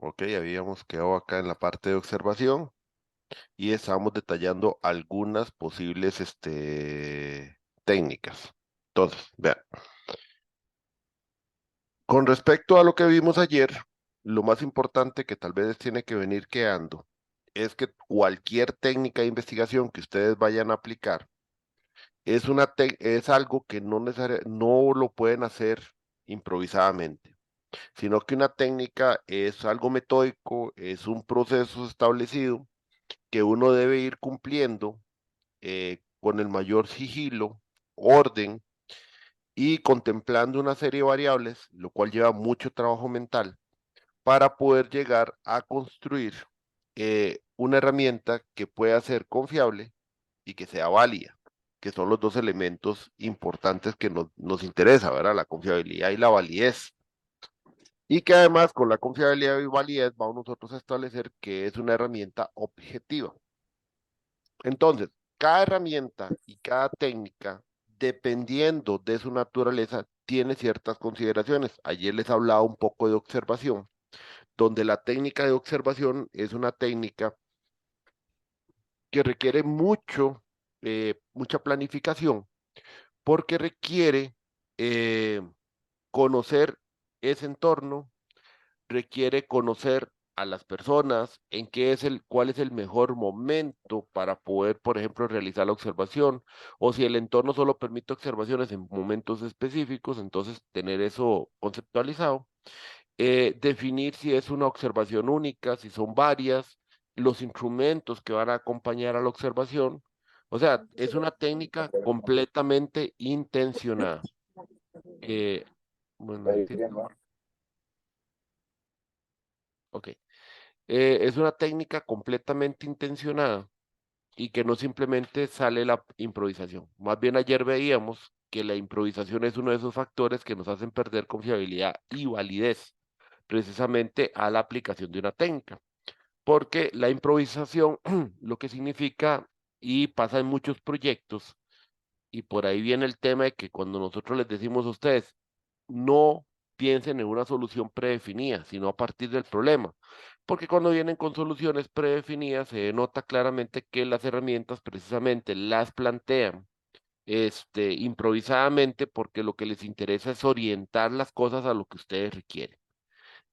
Ok, habíamos quedado acá en la parte de observación y estábamos detallando algunas posibles técnicas. Entonces, vean, con respecto a lo que vimos ayer, lo más importante que tal vez tiene que venir quedando es que cualquier técnica de investigación que ustedes vayan a aplicar es algo que no lo pueden hacer improvisadamente, sino que una técnica es algo metódico, es un proceso establecido que uno debe ir cumpliendo con el mayor sigilo, orden y contemplando una serie de variables, lo cual lleva mucho trabajo mental para poder llegar a construir una herramienta que pueda ser confiable y que sea válida, que son los dos elementos importantes que nos interesa, ¿verdad? La confiabilidad y la validez. Y que además con la confiabilidad y validez vamos nosotros a establecer que es una herramienta objetiva. Entonces, cada herramienta y cada técnica, dependiendo de su naturaleza, tiene ciertas consideraciones. Ayer les hablaba un poco de observación, donde la técnica de observación es una técnica que requiere mucha planificación, porque requiere eh, conocer ese entorno, requiere conocer a las personas, cuál es el mejor momento para poder, por ejemplo, realizar la observación, o si el entorno solo permite observaciones en momentos específicos, entonces tener eso conceptualizado, definir si es una observación única, si son varias, los instrumentos que van a acompañar a la observación. O sea, es una técnica completamente intencionada. Eh, bueno, ahí sí, ok. Es una técnica completamente intencionada y que no simplemente sale la improvisación. Más bien ayer veíamos que la improvisación es uno de esos factores que nos hacen perder confiabilidad y validez precisamente a la aplicación de una técnica. Porque la improvisación lo que significa, y pasa en muchos proyectos, y por ahí viene el tema de que cuando nosotros les decimos a ustedes, no piensen en una solución predefinida, sino a partir del problema. Porque cuando vienen con soluciones predefinidas, se nota claramente que las herramientas precisamente las plantean improvisadamente porque lo que les interesa es orientar las cosas a lo que ustedes requieren.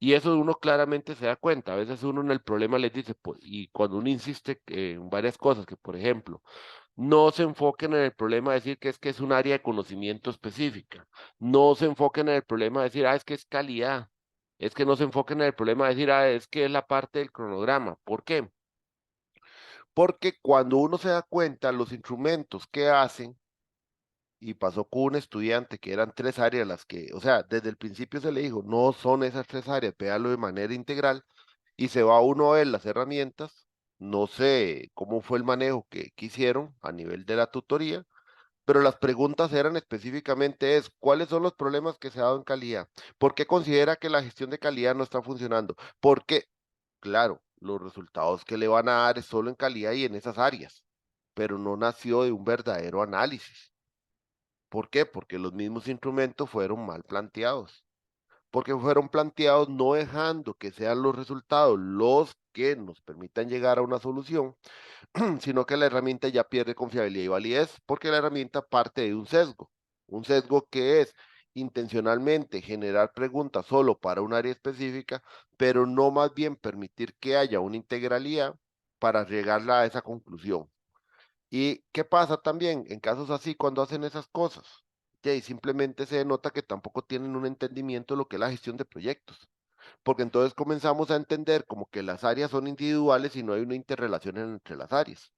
Y eso uno claramente se da cuenta. A veces uno en el problema les dice, pues, y cuando uno insiste en varias cosas, que por ejemplo, no se enfoquen en el problema de decir que es un área de conocimiento específica. No se enfoquen en el problema de decir, es que es calidad. Es que no se enfoquen en el problema de decir, es que es la parte del cronograma. ¿Por qué? Porque cuando uno se da cuenta, los instrumentos que hacen, y pasó con un estudiante que eran tres áreas las que, o sea, desde el principio se le dijo, no son esas tres áreas, véalo de manera integral, y se va uno a ver las herramientas. No sé cómo fue el manejo que hicieron a nivel de la tutoría, pero las preguntas eran específicamente ¿cuáles son los problemas que se ha dado en calidad? ¿Por qué considera que la gestión de calidad no está funcionando? Porque, claro, los resultados que le van a dar es solo en calidad y en esas áreas, pero no nació de un verdadero análisis. ¿Por qué? Porque los mismos instrumentos fueron mal planteados, porque fueron planteados no dejando que sean los resultados los que nos permitan llegar a una solución, sino que la herramienta ya pierde confiabilidad y validez porque la herramienta parte de un sesgo que es intencionalmente generar preguntas solo para un área específica, pero no más bien permitir que haya una integralidad para llegar a esa conclusión. ¿Y qué pasa también en casos así cuando hacen esas cosas? Que simplemente se denota que tampoco tienen un entendimiento de lo que es la gestión de proyectos, porque entonces comenzamos a entender como que las áreas son individuales y no hay una interrelación entre las áreas.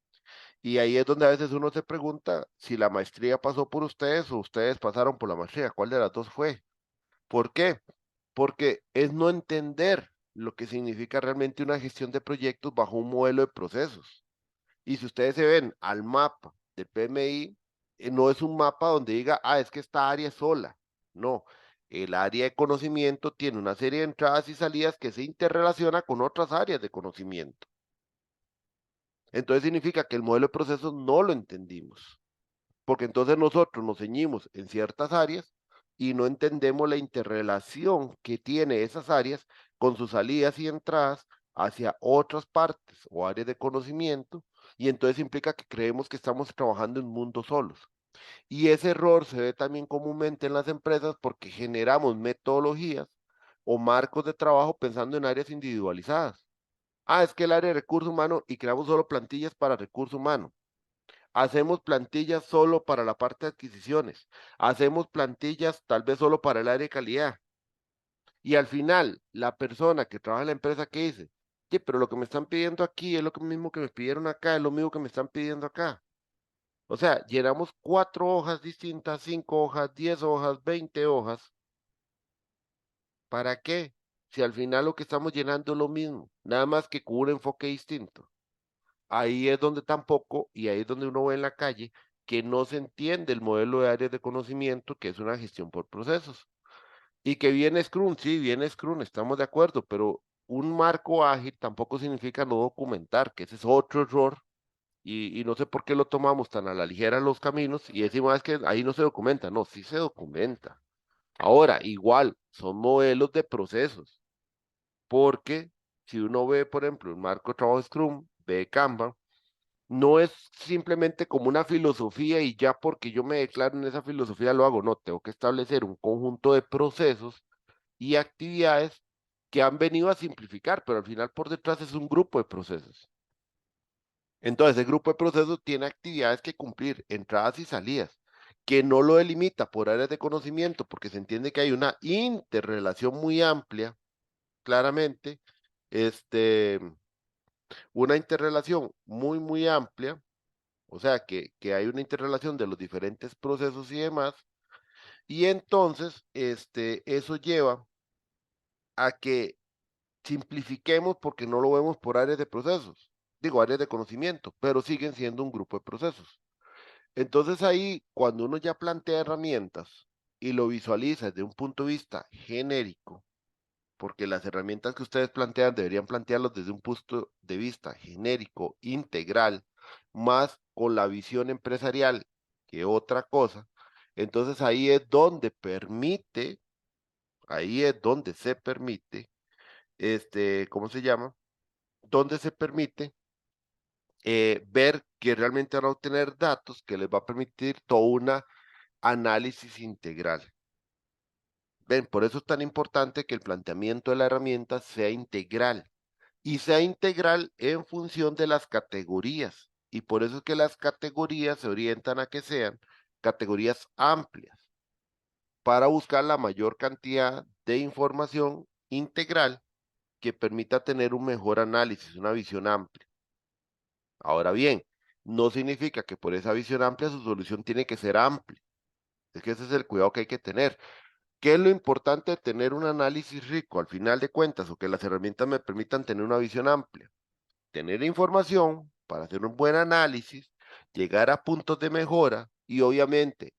Y ahí es donde a veces uno se pregunta si la maestría pasó por ustedes o ustedes pasaron por la maestría, ¿cuál de las dos fue? ¿Por qué? Porque es no entender lo que significa realmente una gestión de proyectos bajo un modelo de procesos. Y si ustedes se ven al mapa del PMI, no es un mapa donde diga, es que esta área es sola. No, el área de conocimiento tiene una serie de entradas y salidas que se interrelaciona con otras áreas de conocimiento. Entonces significa que el modelo de procesos no lo entendimos, porque entonces nosotros nos ceñimos en ciertas áreas y no entendemos la interrelación que tiene esas áreas con sus salidas y entradas hacia otras partes o áreas de conocimiento, y entonces implica que creemos que estamos trabajando en mundos solos. Y ese error se ve también comúnmente en las empresas porque generamos metodologías o marcos de trabajo pensando en áreas individualizadas. Ah, es que el área de recursos humanos y creamos solo plantillas para recursos humanos. Hacemos plantillas solo para la parte de adquisiciones. Hacemos plantillas tal vez solo para el área de calidad. Y al final, la persona que trabaja en la empresa que dice, sí, pero lo que me están pidiendo aquí es lo mismo que me pidieron acá, es lo mismo que me están pidiendo acá. O sea, llenamos 4 hojas distintas, 5 hojas, 10 hojas, 20 hojas. ¿Para qué? Si al final lo que estamos llenando es lo mismo, nada más que con un enfoque distinto. Ahí es donde tampoco, y ahí es donde uno ve en la calle, que no se entiende el modelo de áreas de conocimiento, que es una gestión por procesos. Y que viene Scrum, sí, viene Scrum, estamos de acuerdo, pero un marco ágil tampoco significa no documentar, que ese es otro error, y no sé por qué lo tomamos tan a la ligera los caminos y decimos, "Ah, es que ahí no se documenta". No, sí se documenta. Ahora, igual, son modelos de procesos, porque si uno ve, por ejemplo, un marco de trabajo Scrum, ve Kanban, no es simplemente como una filosofía y ya porque yo me declaro en esa filosofía lo hago. No, tengo que establecer un conjunto de procesos y actividades que han venido a simplificar, pero al final por detrás es un grupo de procesos. Entonces, ese grupo de procesos tiene actividades que cumplir, entradas y salidas, que no lo delimita por áreas de conocimiento, porque se entiende que hay una interrelación muy amplia, claramente, este, una interrelación muy amplia, o sea, que hay una interrelación de los diferentes procesos y demás, y entonces, eso lleva a que simplifiquemos porque no lo vemos por áreas de procesos, digo, áreas de conocimiento, pero siguen siendo un grupo de procesos. Entonces ahí, cuando uno ya plantea herramientas y lo visualiza desde un punto de vista genérico, porque las herramientas que ustedes plantean deberían plantearlos desde un punto de vista genérico, integral, más con la visión empresarial que otra cosa, entonces ahí es donde se permite, ¿cómo se llama? Donde se permite ver que realmente van a obtener datos que les va a permitir todo un análisis integral. Ven, por eso es tan importante que el planteamiento de la herramienta sea integral y sea integral en función de las categorías. Y por eso es que las categorías se orientan a que sean categorías amplias para buscar la mayor cantidad de información integral que permita tener un mejor análisis, una visión amplia. Ahora bien, no significa que por esa visión amplia su solución tiene que ser amplia. Es que ese es el cuidado que hay que tener. ¿Qué es lo importante de tener un análisis rico al final de cuentas o que las herramientas me permitan tener una visión amplia? Tener información para hacer un buen análisis, llegar a puntos de mejora y obviamente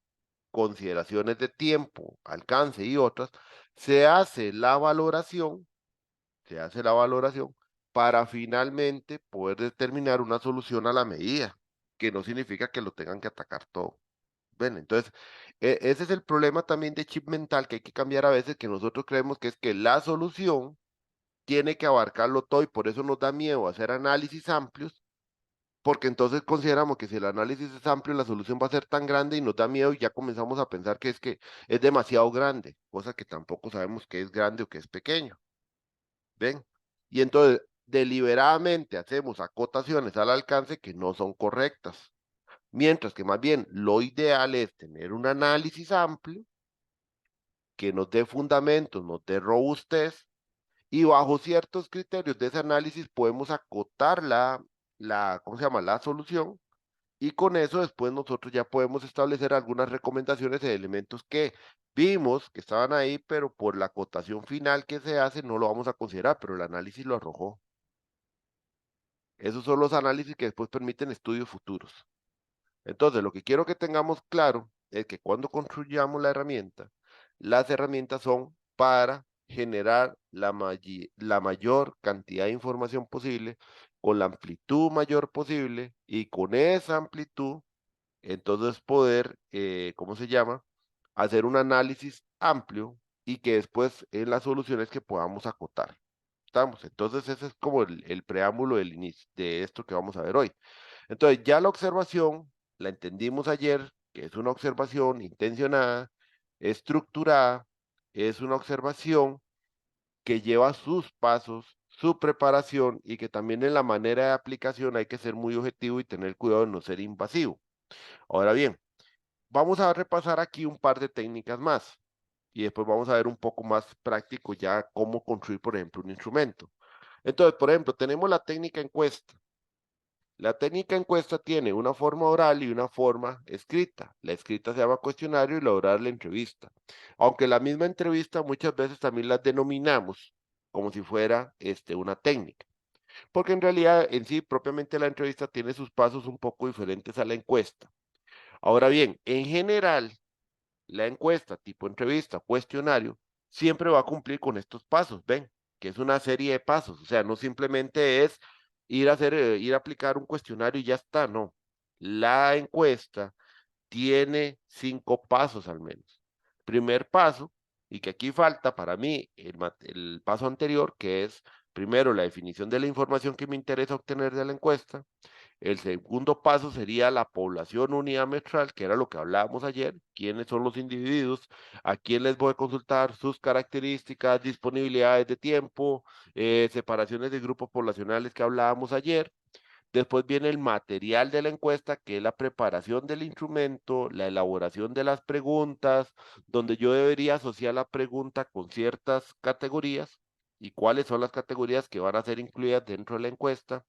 consideraciones de tiempo, alcance y otras, se hace la valoración, se hace la valoración para finalmente poder determinar una solución a la medida, que no significa que lo tengan que atacar todo. Ven, entonces, ese es el problema también de chip mental que hay que cambiar a veces, que nosotros creemos que es que la solución tiene que abarcarlo todo y por eso nos da miedo hacer análisis amplios, porque entonces consideramos que si el análisis es amplio, la solución va a ser tan grande y nos da miedo y ya comenzamos a pensar que es demasiado grande, cosa que tampoco sabemos que es grande o que es pequeño. ¿Ven? Y entonces, deliberadamente hacemos acotaciones al alcance que no son correctas. Mientras que más bien lo ideal es tener un análisis amplio que nos dé fundamentos, nos dé robustez y bajo ciertos criterios de ese análisis podemos acotar ¿cómo se llama? La solución y con eso después nosotros ya podemos establecer algunas recomendaciones de elementos que vimos que estaban ahí, pero por la acotación final que se hace no lo vamos a considerar, pero el análisis lo arrojó. Esos son los análisis que después permiten estudios futuros. Entonces, lo que quiero que tengamos claro es que cuando construyamos la herramienta, las herramientas son para generar la mayor cantidad de información posible, con la amplitud mayor posible, y con esa amplitud, entonces poder, ¿cómo se llama? Hacer un análisis amplio y que después en las soluciones que podamos acotar. ¿Estamos? Entonces ese es como el preámbulo del inicio de esto que vamos a ver hoy. Entonces ya la observación, la entendimos ayer, que es una observación intencionada, estructurada, es una observación que lleva sus pasos, su preparación y que también en la manera de aplicación hay que ser muy objetivo y tener cuidado de no ser invasivo. Ahora bien, vamos a repasar aquí un par de técnicas más y después vamos a ver un poco más práctico ya cómo construir, por ejemplo, un instrumento. Entonces, por ejemplo, tenemos la técnica encuesta. La técnica encuesta tiene una forma oral y una forma escrita. La escrita se llama cuestionario y la oral la entrevista. Aunque la misma entrevista muchas veces también la denominamos como si fuera una técnica. Porque en realidad en sí propiamente la entrevista tiene sus pasos un poco diferentes a la encuesta. Ahora bien, en general, la encuesta tipo entrevista, cuestionario, siempre va a cumplir con estos pasos, ven, que es una serie de pasos, o sea, no simplemente es ir a aplicar un cuestionario y ya está, no. La encuesta tiene 5 pasos al menos. Primer paso, y que aquí falta para mí el paso anterior, que es primero la definición de la información que me interesa obtener de la encuesta. El segundo paso sería la población unidad muestral, que era lo que hablábamos ayer, quiénes son los individuos, a quién les voy a consultar, sus características, disponibilidades de tiempo, separaciones de grupos poblacionales que hablábamos ayer. Después viene el material de la encuesta, que es la preparación del instrumento, la elaboración de las preguntas, donde yo debería asociar la pregunta con ciertas categorías y cuáles son las categorías que van a ser incluidas dentro de la encuesta,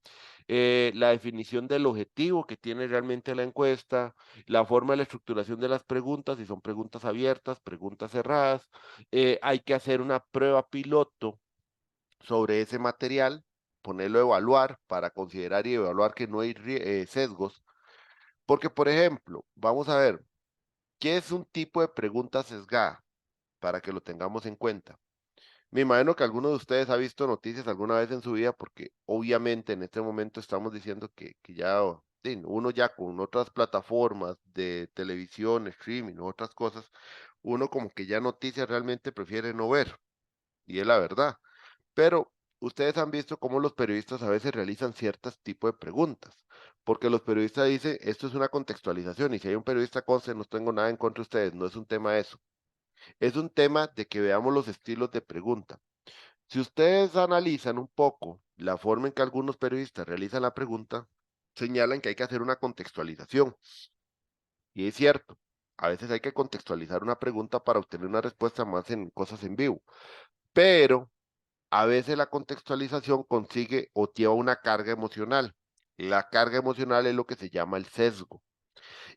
la definición del objetivo que tiene realmente la encuesta, la forma de la estructuración de las preguntas, si son preguntas abiertas, preguntas cerradas, hay que hacer una prueba piloto sobre ese material, ponerlo a evaluar para considerar y evaluar que no hay sesgos. Porque, por ejemplo, vamos a ver, ¿qué es un tipo de pregunta sesgada? Para que lo tengamos en cuenta. Me imagino que alguno de ustedes ha visto noticias alguna vez en su vida, porque obviamente en este momento estamos diciendo que ya uno ya con otras plataformas de televisión, streaming, otras cosas, uno como que ya noticias realmente prefiere no ver, y es la verdad. Pero ustedes han visto cómo los periodistas a veces realizan ciertos tipos de preguntas, porque los periodistas dicen, esto es una contextualización, y si hay un periodista conste, no tengo nada en contra de ustedes, no es un tema de eso, es un tema de que veamos los estilos de pregunta. Si ustedes analizan un poco la forma en que algunos periodistas realizan la pregunta, señalan que hay que hacer una contextualización, y es cierto, a veces hay que contextualizar una pregunta para obtener una respuesta más en cosas en vivo, pero a veces la contextualización consigue o lleva una carga emocional. La carga emocional es lo que se llama el sesgo.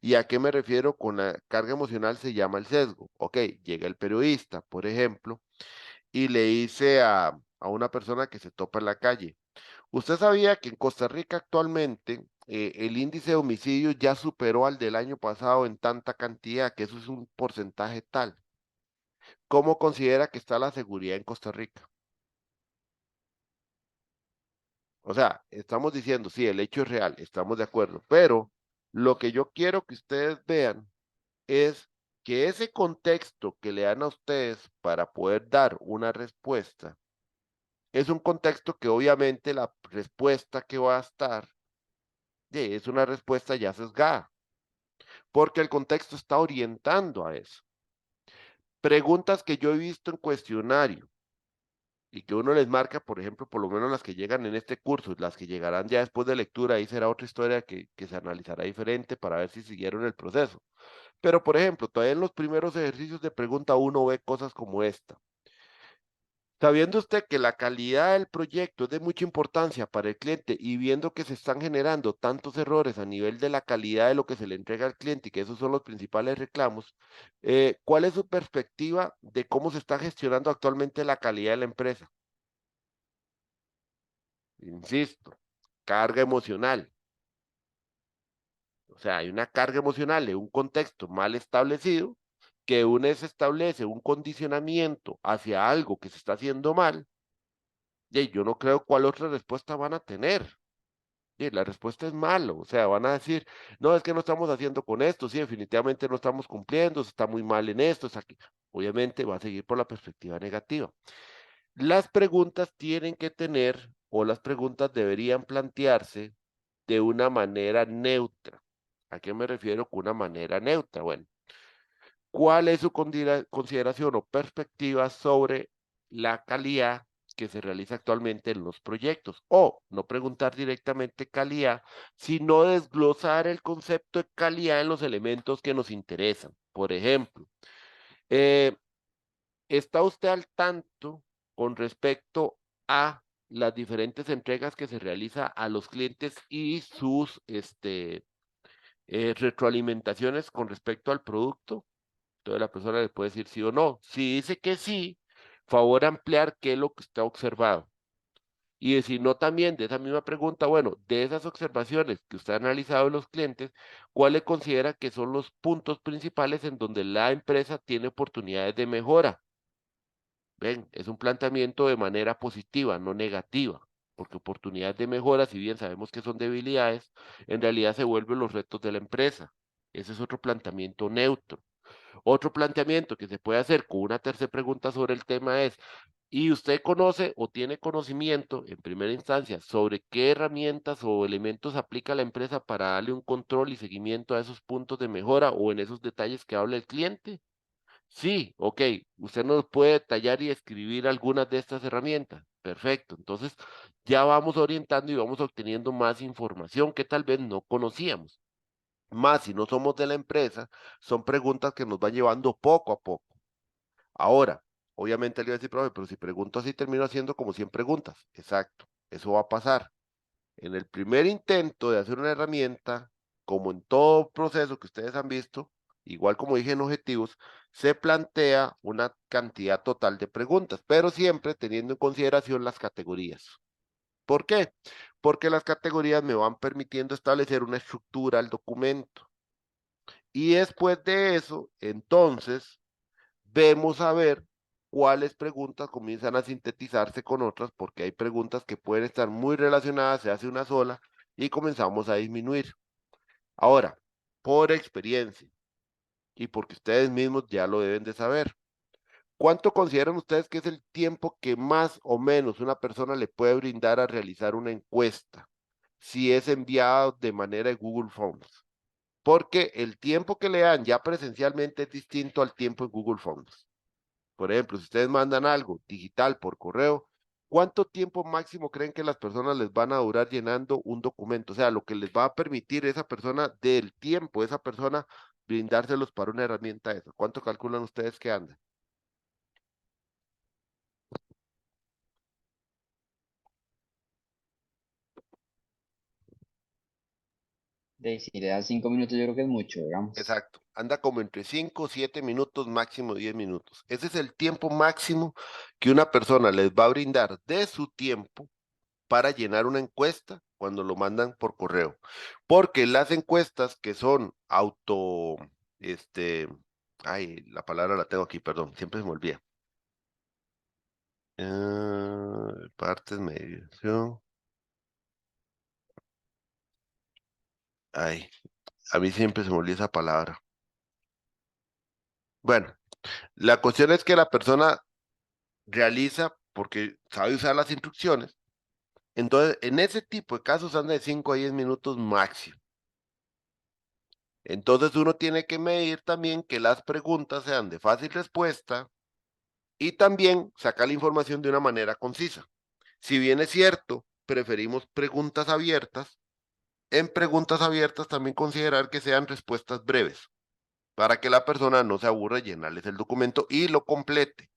¿Y a qué me refiero con la carga emocional? Se llama el sesgo. Ok, llega el periodista, por ejemplo, y le dice a una persona que se topa en la calle, ¿usted sabía que en Costa Rica actualmente el índice de homicidios ya superó al del año pasado en tanta cantidad, que eso es un porcentaje tal? ¿Cómo considera que está la seguridad en Costa Rica? O sea, estamos diciendo, sí, el hecho es real, estamos de acuerdo, pero lo que yo quiero que ustedes vean es que ese contexto que le dan a ustedes para poder dar una respuesta es un contexto que obviamente la respuesta que va a estar es una respuesta ya sesgada, porque el contexto está orientando a eso. Preguntas que yo he visto en cuestionario y que uno les marca, por ejemplo, por lo menos las que llegan en este curso, las que llegarán ya después de lectura, ahí será otra historia que se analizará diferente para ver si siguieron el proceso. Pero, por ejemplo, todavía en los primeros ejercicios de pregunta uno ve cosas como esta. Sabiendo usted que la calidad del proyecto es de mucha importancia para el cliente y viendo que se están generando tantos errores a nivel de la calidad de lo que se le entrega al cliente y que esos son los principales reclamos, ¿cuál es su perspectiva de cómo se está gestionando actualmente la calidad de la empresa? Insisto, carga emocional. O sea, hay una carga emocional de un contexto mal establecido que una vez se establece un condicionamiento hacia algo que se está haciendo mal, y yo no creo cuál otra respuesta van a tener. Y la respuesta es malo, o sea, van a decir, no, es que no estamos haciendo con esto, sí, definitivamente no estamos cumpliendo, se está muy mal en esto, es aquí. Obviamente va a seguir por la perspectiva negativa. Las preguntas tienen que tener, o las preguntas deberían plantearse de una manera neutra. ¿A qué me refiero con una manera neutra? Bueno, ¿cuál es su consideración o perspectiva sobre la calidad que se realiza actualmente en los proyectos? O no preguntar directamente calidad, sino desglosar el concepto de calidad en los elementos que nos interesan. Por ejemplo, eh, ¿está usted al tanto con respecto a las diferentes entregas que se realiza a los clientes y sus retroalimentaciones con respecto al producto? Entonces la persona le puede decir sí o no. Si dice que sí, favor ampliar qué es lo que está observado. Y decir no también de esa misma pregunta, bueno, de esas observaciones que usted ha analizado en los clientes, ¿cuáles considera que son los puntos principales en donde la empresa tiene oportunidades de mejora? Ven, es un planteamiento de manera positiva, no negativa, porque oportunidades de mejora, si bien sabemos que son debilidades, en realidad se vuelven los retos de la empresa. Ese es otro planteamiento neutro. Otro planteamiento que se puede hacer con una tercera pregunta sobre el tema es, ¿y usted conoce o tiene conocimiento en primera instancia sobre qué herramientas o elementos aplica la empresa para darle un control y seguimiento a esos puntos de mejora o en esos detalles que habla el cliente? Sí, ok. Usted nos puede detallar y escribir algunas de estas herramientas. Perfecto. Entonces ya vamos orientando y vamos obteniendo más información que tal vez no conocíamos. Más si no somos de la empresa, son preguntas que nos van llevando poco a poco. Ahora, obviamente le iba a decir, profe, pero si pregunto así termino haciendo como 100 preguntas. Exacto, eso va a pasar. En el primer intento de hacer una herramienta, como en todo proceso que ustedes han visto, igual como dije en objetivos, se plantea una cantidad total de preguntas, pero siempre teniendo en consideración las categorías. ¿Por qué? Porque las categorías me van permitiendo establecer una estructura al documento. Y después de eso, entonces, vemos a ver cuáles preguntas comienzan a sintetizarse con otras, porque hay preguntas que pueden estar muy relacionadas, se hace una sola y comenzamos a disminuir. Ahora, por experiencia y porque ustedes mismos ya lo deben de saber, ¿cuánto consideran ustedes que es el tiempo que más o menos una persona le puede brindar a realizar una encuesta si es enviada de manera de Google Forms? Porque el tiempo que le dan ya presencialmente es distinto al tiempo en Google Forms. Por ejemplo, si ustedes mandan algo digital por correo, ¿cuánto tiempo máximo creen que las personas les van a durar llenando un documento? O sea, lo que les va a permitir esa persona del tiempo, esa persona brindárselos para una herramienta esa. ¿Cuánto calculan ustedes que anda? Si le das 5 minutos, yo creo que es mucho, digamos. Exacto. Anda como entre 5, 7 minutos, máximo 10 minutos. Ese es el tiempo máximo que una persona les va a brindar de su tiempo para llenar una encuesta cuando lo mandan por correo. Porque las encuestas que son este, ay, la palabra la tengo aquí, perdón, siempre se me olvida. Partes, medición. Ay, a mí siempre se me olvida esa palabra. Bueno, la cuestión es que la persona realiza porque sabe usar las instrucciones. Entonces, en ese tipo de casos anda de 5 a 10 minutos máximo. Entonces uno tiene que medir también que las preguntas sean de fácil respuesta y también sacar la información de una manera concisa. Si bien es cierto, preferimos preguntas abiertas, en preguntas abiertas también considerar que sean respuestas breves, para que la persona no se aburra llenarles el documento y lo complete.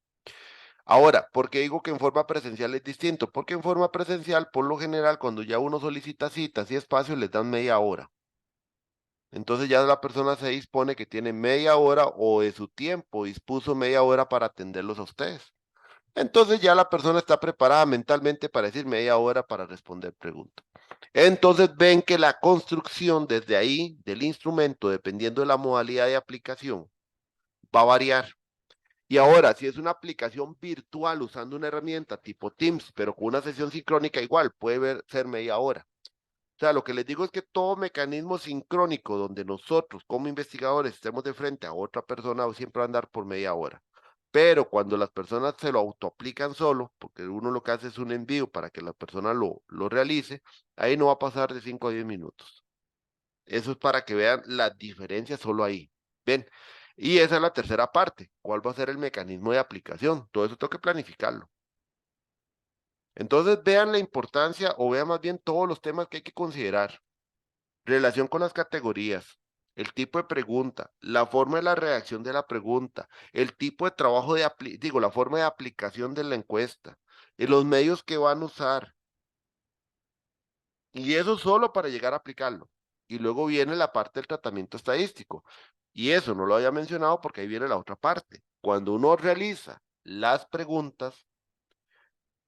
Ahora, ¿por qué digo que en forma presencial es distinto? Porque en forma presencial, por lo general, cuando ya uno solicita citas y espacios, les dan media hora. Entonces ya la persona se dispone que tiene media hora o de su tiempo dispuso media hora para atenderlos a ustedes. Entonces ya la persona está preparada mentalmente para decir media hora para responder preguntas. Entonces ven que la construcción desde ahí del instrumento, dependiendo de la modalidad de aplicación, va a variar. Y ahora, si es una aplicación virtual usando una herramienta tipo Teams, pero con una sesión sincrónica igual, ser media hora. O sea, lo que les digo es que todo mecanismo sincrónico donde nosotros como investigadores estemos de frente a otra persona siempre va a andar por media hora. Pero cuando las personas se lo autoaplican solo, porque uno lo que hace es un envío para que la persona lo realice, ahí no va a pasar de 5 a 10 minutos. Eso es para que vean la diferencia solo ahí. ¿Ven? Y esa es la tercera parte. ¿Cuál va a ser el mecanismo de aplicación? Todo eso tengo que planificarlo. Entonces vean la importancia o vean más bien todos los temas que hay que considerar. Relación con las categorías, el tipo de pregunta, la forma de la redacción de la pregunta, el tipo de trabajo digo, la forma de aplicación de la encuesta, y los medios que van a usar. Y eso solo para llegar a aplicarlo. Y luego viene la parte del tratamiento estadístico. Y eso no lo había mencionado porque ahí viene la otra parte. Cuando uno realiza las preguntas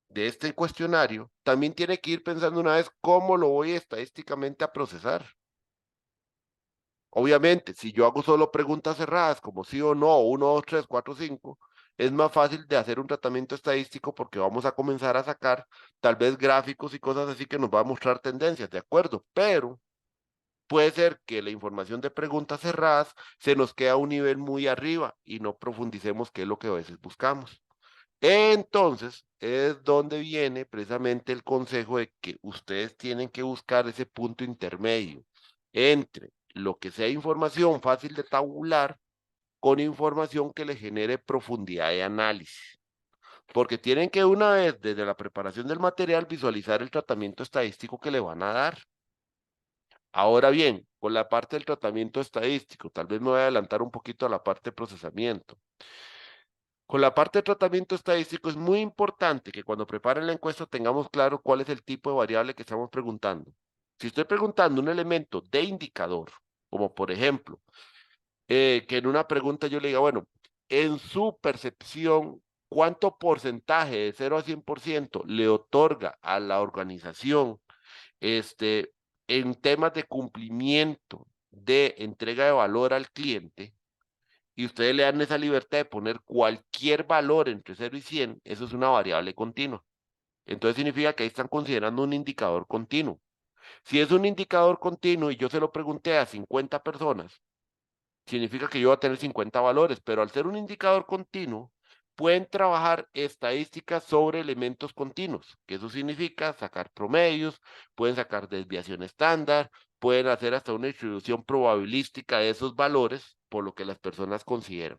de este cuestionario, también tiene que ir pensando una vez cómo lo voy estadísticamente a procesar. Obviamente, si yo hago solo preguntas cerradas, como sí o no, uno, dos, tres, cuatro, cinco, es más fácil de hacer un tratamiento estadístico porque vamos a comenzar a sacar tal vez gráficos y cosas así que nos va a mostrar tendencias, de acuerdo, pero puede ser que la información de preguntas cerradas se nos quede a un nivel muy arriba y no profundicemos qué es lo que a veces buscamos. Entonces, es donde viene precisamente el consejo de que ustedes tienen que buscar ese punto intermedio entre lo que sea información fácil de tabular con información que le genere profundidad de análisis. Porque tienen que una vez desde la preparación del material visualizar el tratamiento estadístico que le van a dar. Ahora bien, con la parte del tratamiento estadístico, tal vez me voy a adelantar un poquito a la parte de procesamiento. Con la parte de tratamiento estadístico es muy importante que cuando preparen la encuesta tengamos claro cuál es el tipo de variable que estamos preguntando. Si estoy preguntando un elemento de indicador, como por ejemplo, que en una pregunta yo le diga, bueno, en su percepción, ¿cuánto porcentaje de 0 a 100% le otorga a la organización en temas de cumplimiento de entrega de valor al cliente? Y ustedes le dan esa libertad de poner cualquier valor entre 0 y 100, eso es una variable continua. Entonces significa que ahí están considerando un indicador continuo. Si es un indicador continuo y yo se lo pregunté a 50 personas, significa que yo voy a tener 50 valores, pero al ser un indicador continuo, pueden trabajar estadísticas sobre elementos continuos, que eso significa sacar promedios, pueden sacar desviación estándar, pueden hacer hasta una distribución probabilística de esos valores por lo que las personas consideran.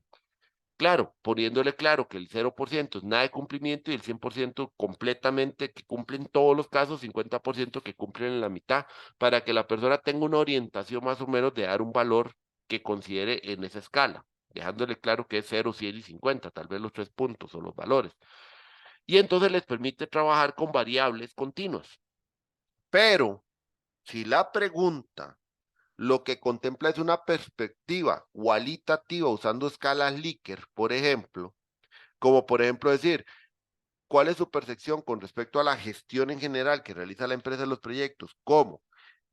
Claro, poniéndole claro que el 0% es nada de cumplimiento y el 100% completamente que cumplen todos los casos, 50% que cumplen en la mitad, para que la persona tenga una orientación más o menos de dar un valor que considere en esa escala, dejándole claro que es 0, 100 y 50, tal vez los 3 puntos o los valores. Y entonces les permite trabajar con variables continuas. Pero si la pregunta lo que contempla es una perspectiva cualitativa usando escalas Likert, por ejemplo, como por ejemplo decir, ¿cuál es su percepción con respecto a la gestión en general que realiza la empresa en los proyectos? ¿Cómo?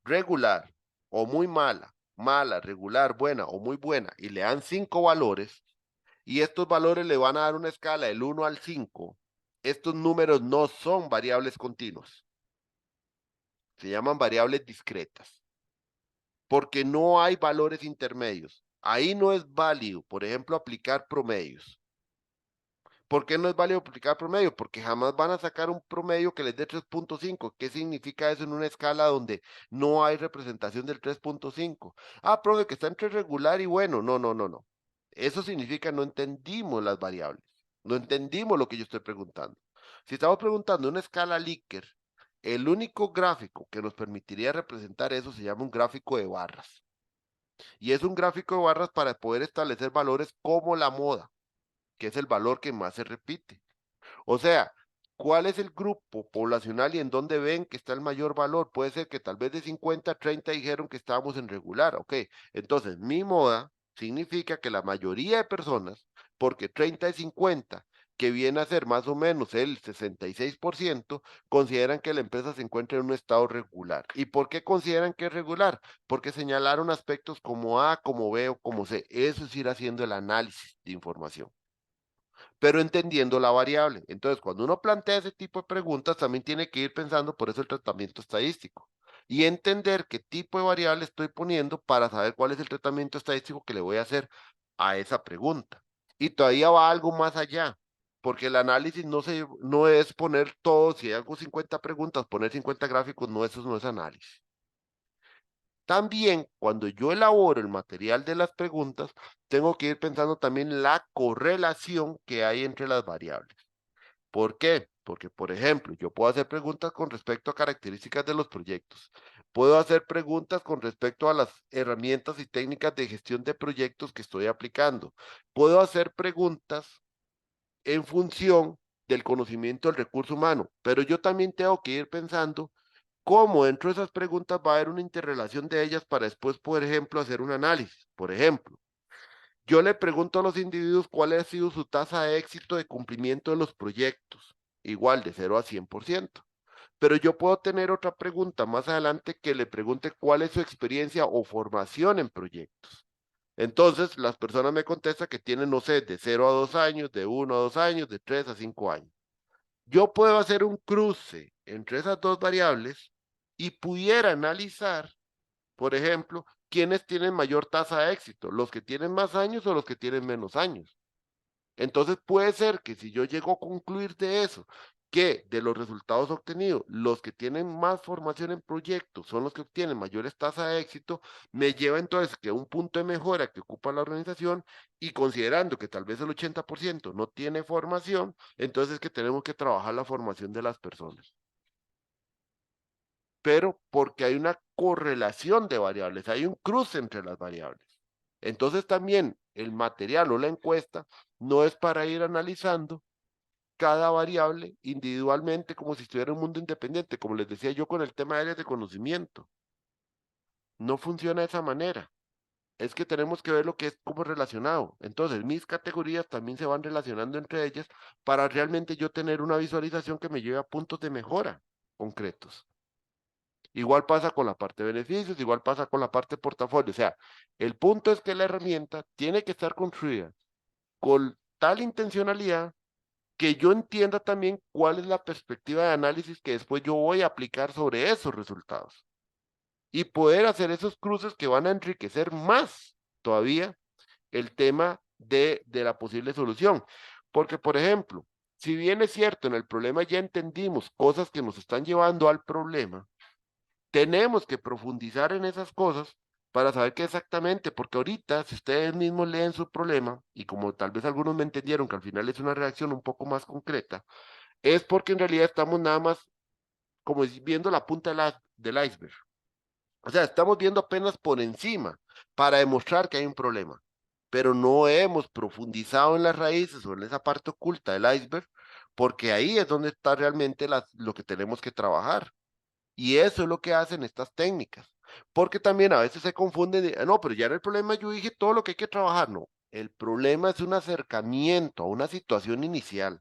Regular o muy mala, mala, regular, buena o muy buena, y le dan 5 valores, y estos valores le van a dar una escala del 1 al 5. Estos números no son variables continuas, se llaman variables discretas, porque no hay valores intermedios. Ahí no es válido, por ejemplo, aplicar promedios. ¿Por qué no es válido aplicar promedio? Porque jamás van a sacar un promedio que les dé 3.5. ¿Qué significa eso en una escala donde no hay representación del 3.5? Ah, profe, que está entre regular y bueno. No, no, no, no. Eso significa no entendimos las variables. No entendimos lo que yo estoy preguntando. Si estamos preguntando una escala Likert, el único gráfico que nos permitiría representar eso se llama un gráfico de barras. Y es un gráfico de barras para poder establecer valores como la moda, que es el valor que más se repite. O sea, ¿cuál es el grupo poblacional y en dónde ven que está el mayor valor? Puede ser que tal vez de 50 a 30 dijeron que estábamos en regular, ok. Entonces, mi moda significa que la mayoría de personas, porque 30 y 50, que viene a ser más o menos el 66%, consideran que la empresa se encuentra en un estado regular. ¿Y por qué consideran que es regular? Porque señalaron aspectos como A, como B o como C. Eso es ir haciendo el análisis de información, pero entendiendo la variable. Entonces, cuando uno plantea ese tipo de preguntas, también tiene que ir pensando por eso el tratamiento estadístico y entender qué tipo de variable estoy poniendo para saber cuál es el tratamiento estadístico que le voy a hacer a esa pregunta. Y todavía va algo más allá, porque el análisis no es poner todo, si hay algo 50 preguntas, poner 50 gráficos, no, eso no es análisis. También cuando yo elaboro el material de las preguntas, tengo que ir pensando también la correlación que hay entre las variables. ¿Por qué? Porque, por ejemplo, yo puedo hacer preguntas con respecto a características de los proyectos. Puedo hacer preguntas con respecto a las herramientas y técnicas de gestión de proyectos que estoy aplicando. Puedo hacer preguntas en función del conocimiento del recurso humano, pero yo también tengo que ir pensando cómo dentro de esas preguntas va a haber una interrelación de ellas para después, por ejemplo, hacer un análisis. Por ejemplo, yo le pregunto a los individuos cuál ha sido su tasa de éxito de cumplimiento de los proyectos, igual de 0 a 100%. Pero yo puedo tener otra pregunta más adelante que le pregunte cuál es su experiencia o formación en proyectos. Entonces, las personas me contestan que tienen, no sé, de 0 a 2 años, de 1 a 2 años, de 3 a 5 años. Yo puedo hacer un cruce entre esas dos variables y pudiera analizar, por ejemplo, quiénes tienen mayor tasa de éxito, los que tienen más años o los que tienen menos años. Entonces puede ser que si yo llego a concluir de eso, que de los resultados obtenidos, los que tienen más formación en proyectos son los que obtienen mayores tasas de éxito, me lleva entonces que un punto de mejora que ocupa la organización y considerando que tal vez el 80% no tiene formación, entonces es que tenemos que trabajar la formación de las personas. Pero porque hay una correlación de variables, hay un cruce entre las variables. Entonces también el material o la encuesta no es para ir analizando cada variable individualmente como si estuviera en un mundo independiente, como les decía yo con el tema de áreas de conocimiento. No funciona de esa manera. Es que tenemos que ver lo que es como relacionado. Entonces, mis categorías también se van relacionando entre ellas para realmente yo tener una visualización que me lleve a puntos de mejora concretos. Igual pasa con la parte de beneficios, igual pasa con la parte de portafolio. O sea, el punto es que la herramienta tiene que estar construida con tal intencionalidad que yo entienda también cuál es la perspectiva de análisis que después yo voy a aplicar sobre esos resultados y poder hacer esos cruces que van a enriquecer más todavía el tema de la posible solución. Porque, por ejemplo, si bien es cierto, en el problema ya entendimos cosas que nos están llevando al problema, tenemos que profundizar en esas cosas para saber qué exactamente, porque ahorita, si ustedes mismos leen su problema, y como tal vez algunos me entendieron que al final es una reacción un poco más concreta, es porque en realidad estamos nada más como viendo la punta del iceberg. O sea, estamos viendo apenas por encima para demostrar que hay un problema, pero no hemos profundizado en las raíces o en esa parte oculta del iceberg, porque ahí es donde está realmente lo que tenemos que trabajar. Y eso es lo que hacen estas técnicas. Porque también a veces se confunden, no, pero ya en el problema yo dije todo lo que hay que trabajar. No, el problema es un acercamiento a una situación inicial.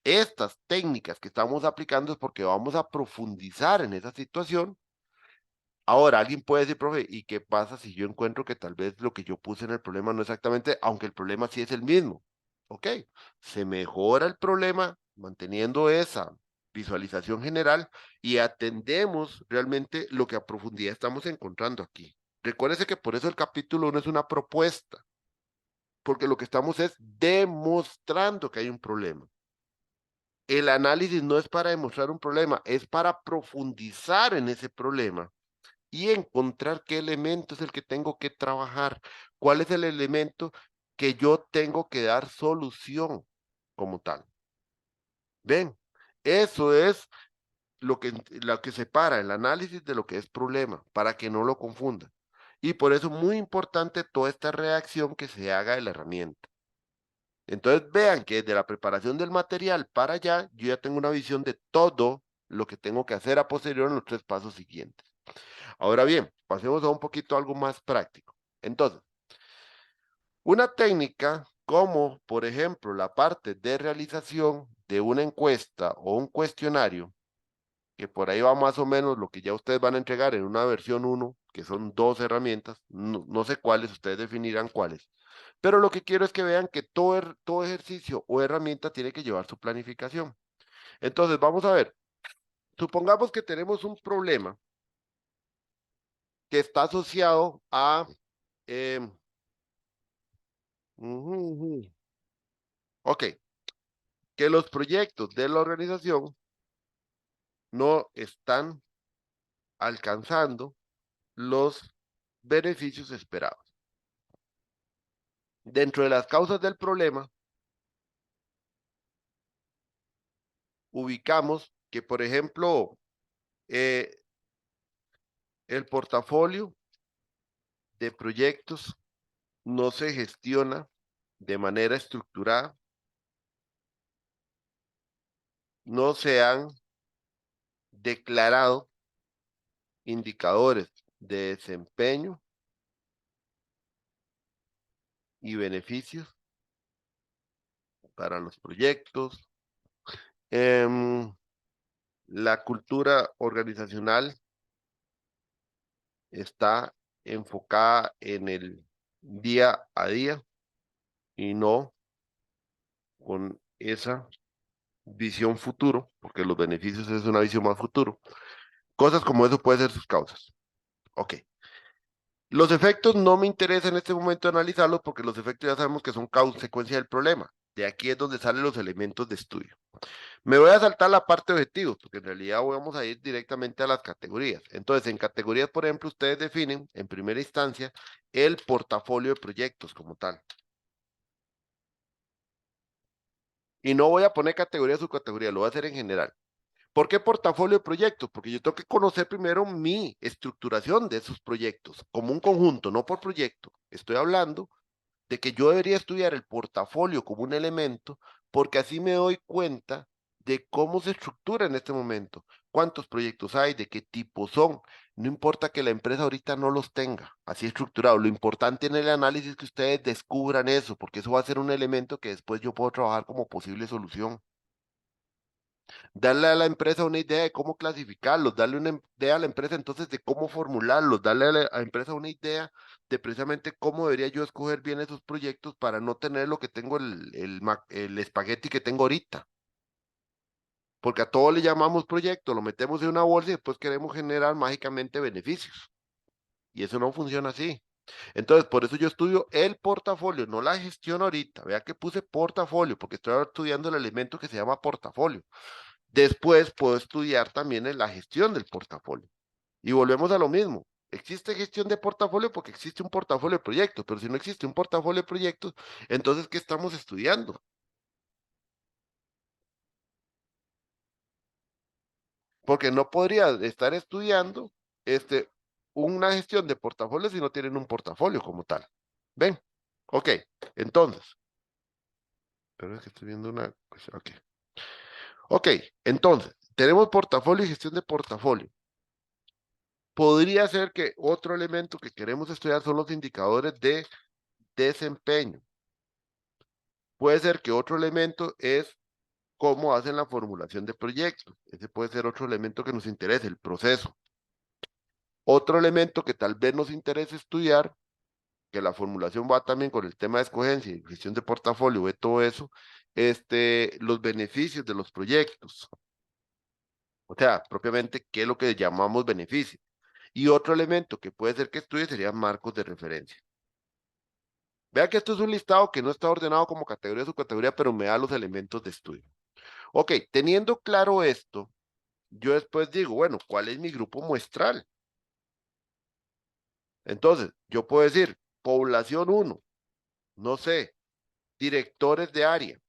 Estas técnicas que estamos aplicando es porque vamos a profundizar en esa situación. Ahora, alguien puede decir, profe, ¿y qué pasa si yo encuentro que tal vez lo que yo puse en el problema no exactamente, aunque el problema sí es el mismo? Ok, se mejora el problema manteniendo esa visualización general y atendemos realmente lo que a profundidad estamos encontrando aquí. Recuérdese que por eso el capítulo 1 es una propuesta, porque lo que estamos es demostrando que hay un problema. El análisis no es para demostrar un problema, es para profundizar en ese problema y encontrar qué elemento es el que tengo que trabajar, cuál es el elemento que yo tengo que dar solución como tal. ¿Ven? Eso es lo que separa el análisis de lo que es problema, para que no lo confunda. Y por eso es muy importante toda esta reacción que se haga de la herramienta. Entonces vean que desde la preparación del material para allá, yo ya tengo una visión de todo lo que tengo que hacer a posterior en los 3 pasos siguientes. Ahora bien, pasemos a un poquito algo más práctico. Entonces, una técnica como, por ejemplo, la parte de realización de una encuesta o un cuestionario, que por ahí va más o menos lo que ya ustedes van a entregar en una versión uno, que son 2 herramientas, no sé cuáles, ustedes definirán cuáles. Pero lo que quiero es que vean que todo ejercicio o herramienta tiene que llevar su planificación. Entonces, vamos a ver, supongamos que tenemos un problema que está asociado a, em, Ujú, ujú. Ok, que los proyectos de la organización no están alcanzando los beneficios esperados. Dentro de las causas del problema, ubicamos que, por ejemplo, eh, el portafolio de proyectos no se gestiona de manera estructurada, no se han declarado indicadores de desempeño y beneficios para los proyectos. La cultura organizacional está enfocada en el día a día y no con esa visión futuro, porque los beneficios es una visión más futuro. Cosas como eso pueden ser sus causas. Ok. Los efectos no me interesa en este momento analizarlos porque los efectos ya sabemos que son consecuencia del problema. De aquí es donde salen los elementos de estudio. Me voy a saltar la parte de objetivos, porque en realidad vamos a ir directamente a las categorías. Entonces, en categorías, por ejemplo, ustedes definen en primera instancia el portafolio de proyectos como tal. Y no voy a poner categoría subcategoría, lo voy a hacer en general. ¿Por qué portafolio de proyectos? Porque yo tengo que conocer primero mi estructuración de esos proyectos, como un conjunto, no por proyecto. Estoy hablando de que yo debería estudiar el portafolio como un elemento, porque así me doy cuenta de cómo se estructura en este momento, cuántos proyectos hay, de qué tipo son. No importa que la empresa ahorita no los tenga así estructurado, lo importante en el análisis es que ustedes descubran eso, porque eso va a ser un elemento que después yo puedo trabajar como posible solución. Darle a la empresa una idea de cómo clasificarlos, darle una idea a la empresa entonces de cómo formularlos, darle a la empresa una idea de precisamente cómo debería yo escoger bien esos proyectos para no tener lo que tengo el espagueti que tengo ahorita. Porque a todo le llamamos proyecto, lo metemos en una bolsa y después queremos generar mágicamente beneficios. Y eso no funciona así. Entonces, por eso yo estudio el portafolio, no la gestión ahorita. Vea que puse portafolio, porque estoy estudiando el elemento que se llama portafolio. Después puedo estudiar también en la gestión del portafolio. Y volvemos a lo mismo. Existe gestión de portafolio porque existe un portafolio de proyectos, pero si no existe un portafolio de proyectos, entonces, ¿qué estamos estudiando? Porque no podría estar estudiando una gestión de portafolio si no tienen un portafolio como tal. ¿Ven? Ok, entonces, pero es que estoy viendo una cosa. Ok, ok, entonces, tenemos portafolio y gestión de portafolio. Podría ser que otro elemento que queremos estudiar son los indicadores de desempeño. Puede ser que otro elemento es cómo hacen la formulación de proyectos. Ese puede ser otro elemento que nos interese, el proceso. Otro elemento que tal vez nos interese estudiar, que la formulación va también con el tema de escogencia y gestión de portafolio, de todo eso, los beneficios de los proyectos. O sea, propiamente, ¿qué es lo que llamamos beneficio? Y otro elemento que puede ser que estudie serían marcos de referencia. Vea que esto es un listado que no está ordenado como categoría o subcategoría, pero me da los elementos de estudio. Ok, teniendo claro esto, yo después digo, bueno, ¿cuál es mi grupo muestral? Entonces, yo puedo decir, población uno, no sé, directores de área,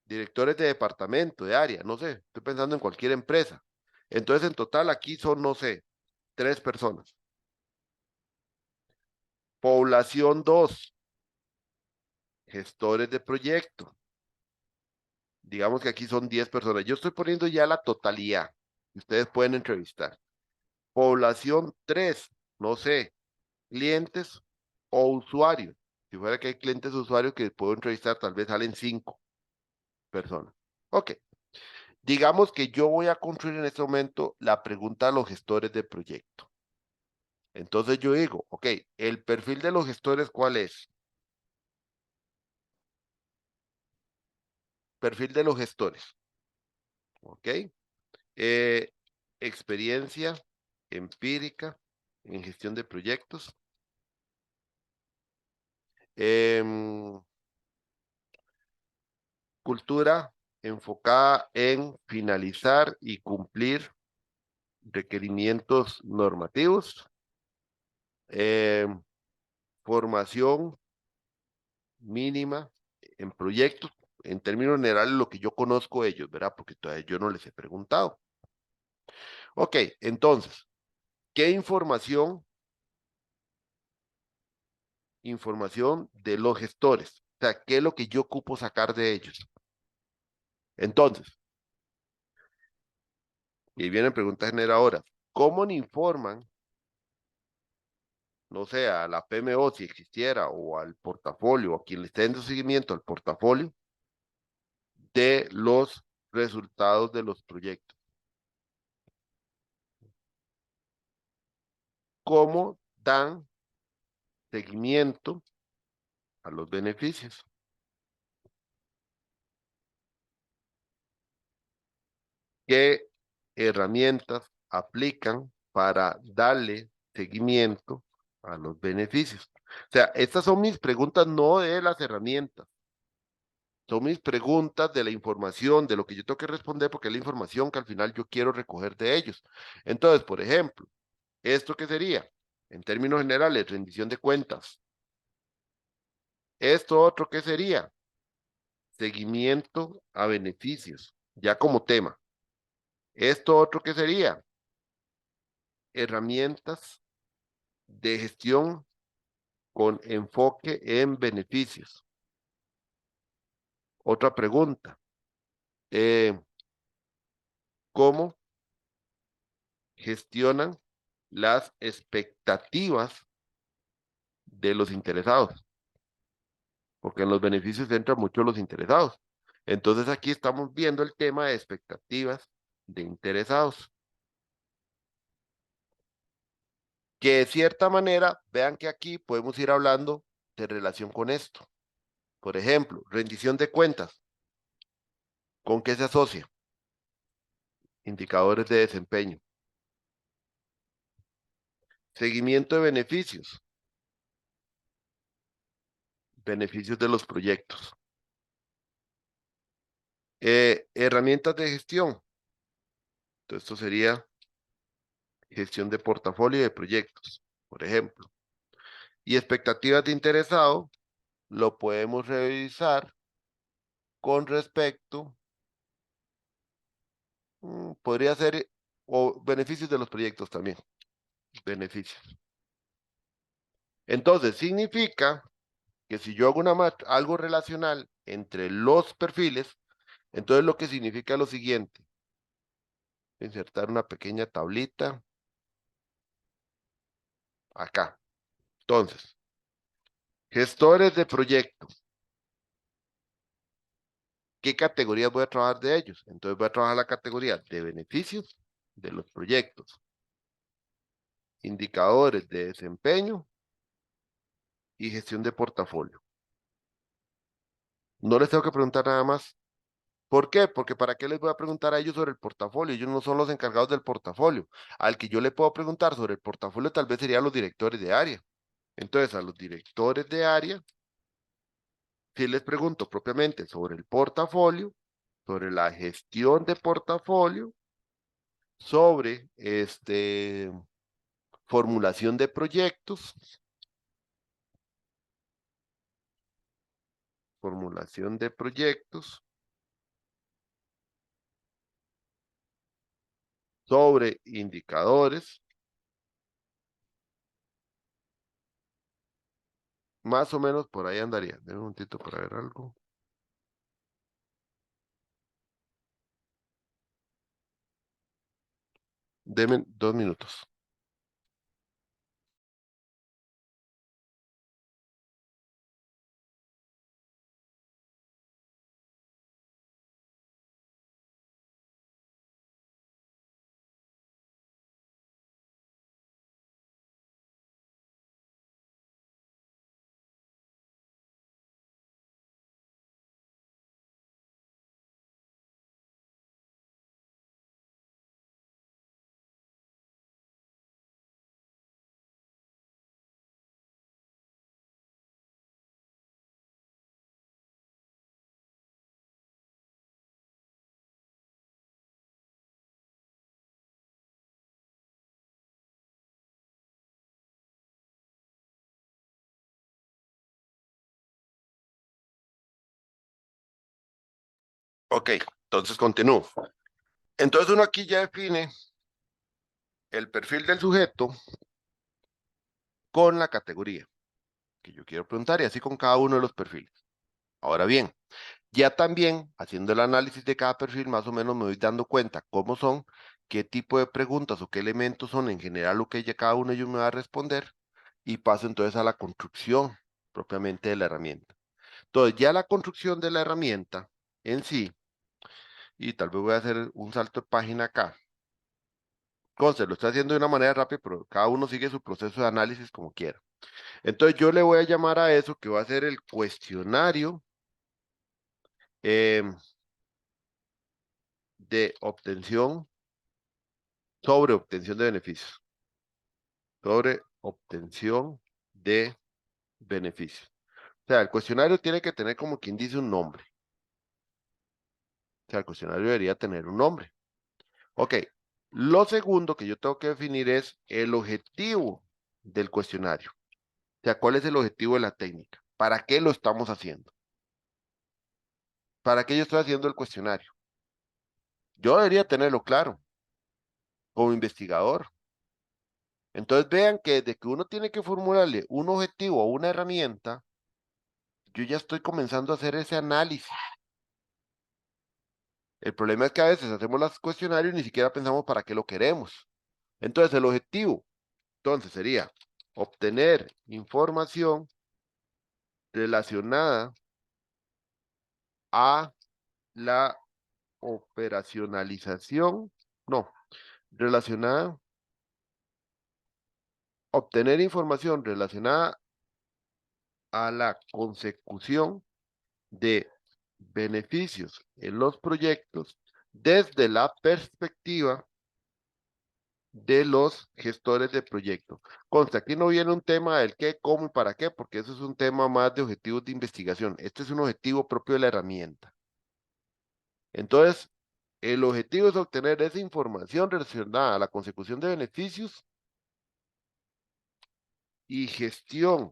directores de departamento, de área, no sé, estoy pensando en cualquier empresa. Entonces, en total, aquí son, no sé, 3 personas. Población 2, gestores de proyecto. Digamos que aquí son 10 personas. Yo estoy poniendo ya la totalidad. Ustedes pueden entrevistar. Población 3, no sé, clientes o usuarios. Si fuera que hay clientes o usuarios que puedo entrevistar, tal vez salen 5 personas. Ok. Digamos que yo voy a construir en este momento la pregunta a los gestores de proyecto. Entonces yo digo, ok, el perfil de los gestores, ¿cuál es? Perfil de los gestores, ¿ok? Eh, experiencia empírica en gestión de proyectos, Em, cultura enfocada en finalizar y cumplir requerimientos normativos. Em, formación mínima en proyectos, en términos generales, lo que yo conozco de ellos, ¿verdad? Porque todavía yo no les he preguntado. Ok, entonces, ¿qué información? Información de los gestores. O sea, ¿qué es lo que yo ocupo sacar de ellos? Entonces, y vienen preguntas generadoras. ¿Cómo me informan, no sé, a la PMO si existiera o al portafolio, a quien le esté dando seguimiento al portafolio, de los resultados de los proyectos? ¿Cómo dan seguimiento a los beneficios? ¿Qué herramientas aplican para darle seguimiento a los beneficios? O sea, estas son mis preguntas, no de las herramientas, son mis preguntas de la información, de lo que yo tengo que responder, porque es la información que al final yo quiero recoger de ellos. Entonces, por ejemplo, ¿esto qué sería? En términos generales, rendición de cuentas. ¿Esto otro qué sería? Seguimiento a beneficios, ya como tema. ¿Esto otro qué sería? Herramientas de gestión con enfoque en beneficios. Otra pregunta, ¿cómo gestionan las expectativas de los interesados? Porque en los beneficios entran mucho los interesados. Entonces aquí estamos viendo el tema de expectativas de interesados, que de cierta manera, vean que aquí podemos ir hablando de relación con esto. Por ejemplo, rendición de cuentas, ¿con qué se asocia? Indicadores de desempeño. Seguimiento de beneficios, beneficios de los proyectos. Herramientas de gestión. Entonces, esto sería gestión de portafolio y de proyectos, por ejemplo. Y expectativas de interesado, lo podemos revisar con respecto, podría ser, o beneficios de los proyectos también, beneficios. Entonces, significa que si yo hago algo relacional entre los perfiles, entonces lo que significa lo siguiente, insertar una pequeña tablita acá. Entonces, gestores de proyectos. ¿Qué categorías voy a trabajar de ellos? Entonces voy a trabajar la categoría de beneficios de los proyectos, indicadores de desempeño y gestión de portafolio. No les tengo que preguntar nada más. ¿Por qué? Porque ¿para qué les voy a preguntar a ellos sobre el portafolio? Ellos no son los encargados del portafolio. Al que yo le puedo preguntar sobre el portafolio tal vez serían los directores de área. Entonces, a los directores de área, si les pregunto propiamente sobre el portafolio, sobre la gestión de portafolio, sobre formulación de proyectos, formulación de proyectos, sobre indicadores, más o menos por ahí andaría. Deme un momentito para ver algo. Deme 2 minutos. Ok, entonces continúo. Entonces uno aquí ya define el perfil del sujeto con la categoría que yo quiero preguntar y así con cada uno de los perfiles. Ahora bien, ya también haciendo el análisis de cada perfil, más o menos me voy dando cuenta cómo son, qué tipo de preguntas o qué elementos son en general lo que ya cada uno de ellos me va a responder y paso entonces a la construcción propiamente de la herramienta. Entonces ya la construcción de la herramienta en sí, y tal vez voy a hacer un salto de página acá. Entonces lo estoy haciendo de una manera rápida, pero cada uno sigue su proceso de análisis como quiera. Entonces yo le voy a llamar a eso que va a ser el cuestionario em, de obtención sobre obtención de beneficios. Sobre obtención de beneficios. O sea, el cuestionario tiene que tener como quien dice un nombre. O sea, el cuestionario debería tener un nombre. Ok. Lo segundo que yo tengo que definir es el objetivo del cuestionario. O sea, ¿cuál es el objetivo de la técnica? ¿Para qué lo estamos haciendo? ¿Para qué yo estoy haciendo el cuestionario? Yo debería tenerlo claro como investigador. Entonces vean que desde que uno tiene que formularle un objetivo a una herramienta, yo ya estoy comenzando a hacer ese análisis. El problema es que a veces hacemos los cuestionarios y ni siquiera pensamos para qué lo queremos. Entonces el objetivo, entonces sería obtener información relacionada a la operacionalización, no, relacionada, obtener información relacionada a la consecución de beneficios en los proyectos desde la perspectiva de los gestores de proyecto. Consta, aquí no viene un tema del qué, cómo y para qué, porque eso es un tema más de objetivos de investigación. Este es un objetivo propio de la herramienta. Entonces, el objetivo es obtener esa información relacionada a la consecución de beneficios y gestión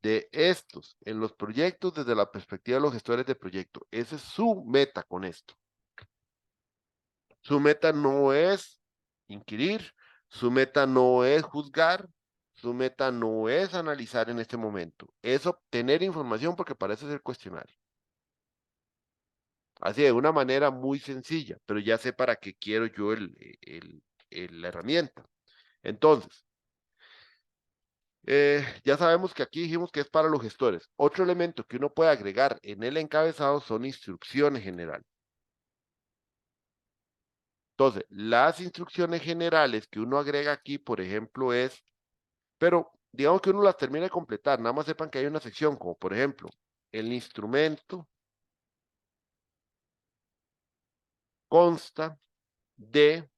de estos en los proyectos desde la perspectiva de los gestores de proyecto. Esa es su meta con esto. Su meta no es inquirir, su meta no es juzgar, su meta no es analizar en este momento, es obtener información porque parece ser cuestionario. Así de una manera muy sencilla, pero ya sé para qué quiero yo la herramienta. Entonces, ya sabemos que aquí dijimos que es para los gestores. Otro elemento que uno puede agregar en el encabezado son instrucciones generales. Entonces, las instrucciones generales que uno agrega aquí, por ejemplo, es, pero digamos que uno las termina de completar, nada más sepan que hay una sección, como por ejemplo, el instrumento consta de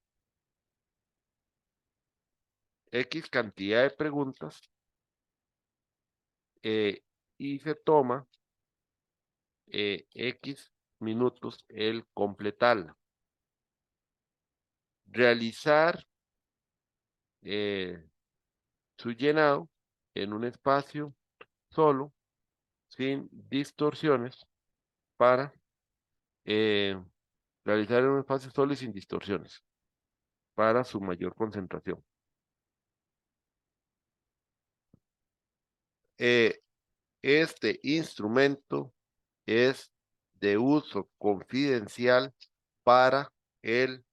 X cantidad de preguntas y se toma X minutos el completarla. Realizar su llenado en un espacio solo, sin distorsiones, para realizar en un espacio solo y sin distorsiones, para su mayor concentración. Eh, este instrumento es de uso confidencial para el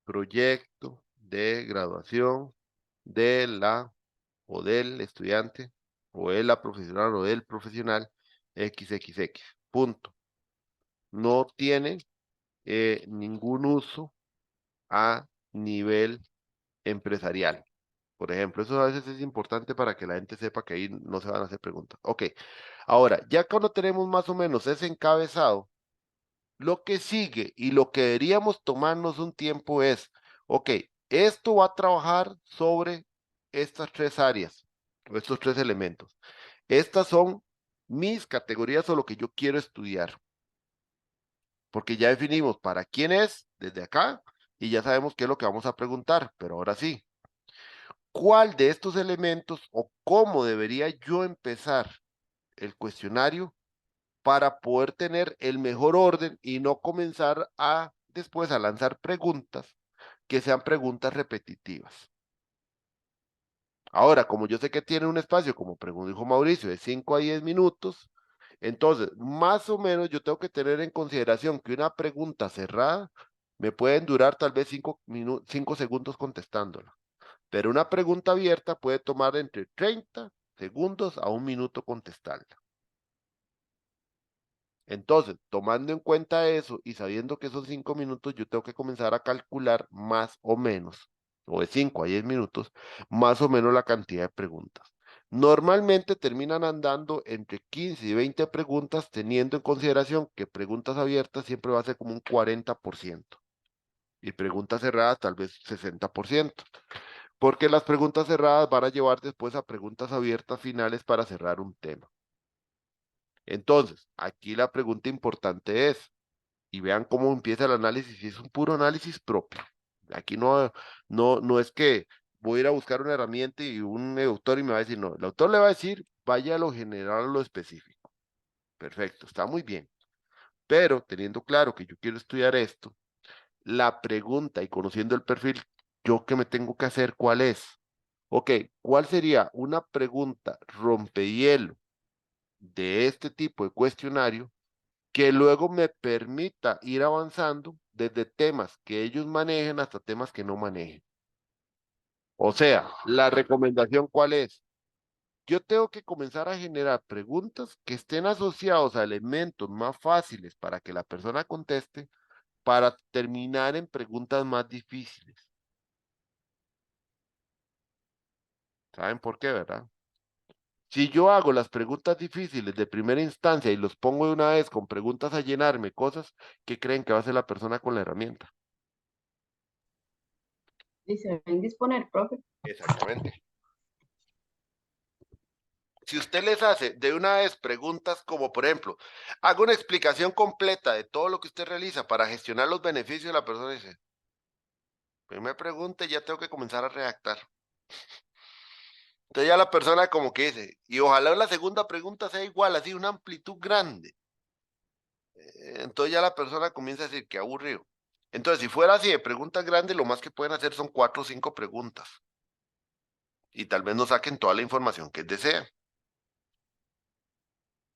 proyecto de graduación de la o del estudiante o de la profesional o del profesional XXX. Punto. No tiene ningún uso a nivel empresarial. Por ejemplo, eso a veces es importante para que la gente sepa que ahí no se van a hacer preguntas. Ok, ahora, ya cuando tenemos más o menos ese encabezado, lo que sigue y lo que deberíamos tomarnos un tiempo es, ok, esto va a trabajar sobre estas tres áreas, o estos tres elementos. Estas son mis categorías o lo que yo quiero estudiar, porque ya definimos para quién es desde acá y ya sabemos qué es lo que vamos a preguntar, pero ahora sí, ¿cuál de estos elementos o cómo debería yo empezar el cuestionario? para poder tener el mejor orden y no comenzar a después a lanzar preguntas que sean preguntas repetitivas. Ahora, como yo sé que tiene un espacio, como dijo Mauricio, de 5 a 10 minutos, entonces, más o menos yo tengo que tener en consideración que una pregunta cerrada me pueden durar tal vez 5 segundos contestándola, pero una pregunta abierta puede tomar entre 30 segundos a 1 minuto contestarla. Entonces, tomando en cuenta eso y sabiendo que esos 5 minutos, yo tengo que comenzar a calcular más o menos, o de 5 a 10 minutos, más o menos la cantidad de preguntas. Normalmente terminan andando entre 15 y 20 preguntas, teniendo en consideración que preguntas abiertas siempre va a ser como un 40% y preguntas cerradas tal vez 60%, porque las preguntas cerradas van a llevar después a preguntas abiertas finales para cerrar un tema. Entonces, aquí la pregunta importante es, y vean cómo empieza el análisis, y es un puro análisis propio. Aquí no es que voy a ir a buscar una herramienta y un autor y me va a decir, no, el autor le va a decir, vaya a lo general a lo específico. Perfecto, está muy bien. Pero teniendo claro que yo quiero estudiar esto, la pregunta y conociendo el perfil, yo que me tengo que hacer, ¿cuál es? Ok, ¿cuál sería una pregunta rompehielo de este tipo de cuestionario que luego me permita ir avanzando desde temas que ellos manejen hasta temas que no manejen? O sea, la recomendación, ¿cuál es? Yo tengo que comenzar a generar preguntas que estén asociados a elementos más fáciles para que la persona conteste, para terminar en preguntas más difíciles. ¿Saben por qué, verdad? Si yo hago las preguntas difíciles de primera instancia y los pongo de una vez con preguntas a llenarme, cosas, ¿qué creen que va a hacer la persona con la herramienta? Y se deben disponer, profe. Exactamente. Si usted les hace de una vez preguntas como, por ejemplo, haga una explicación completa de todo lo que usted realiza para gestionar los beneficios de la persona, dice, primera pregunta, ya tengo que comenzar a redactar. Entonces ya la persona como que dice, y ojalá la segunda pregunta sea igual, así, una amplitud grande. Entonces ya la persona comienza a decir, qué aburrido. Entonces, si fuera así de preguntas grandes, lo más que pueden hacer son 4 o 5 preguntas. Y tal vez no saquen toda la información que desean.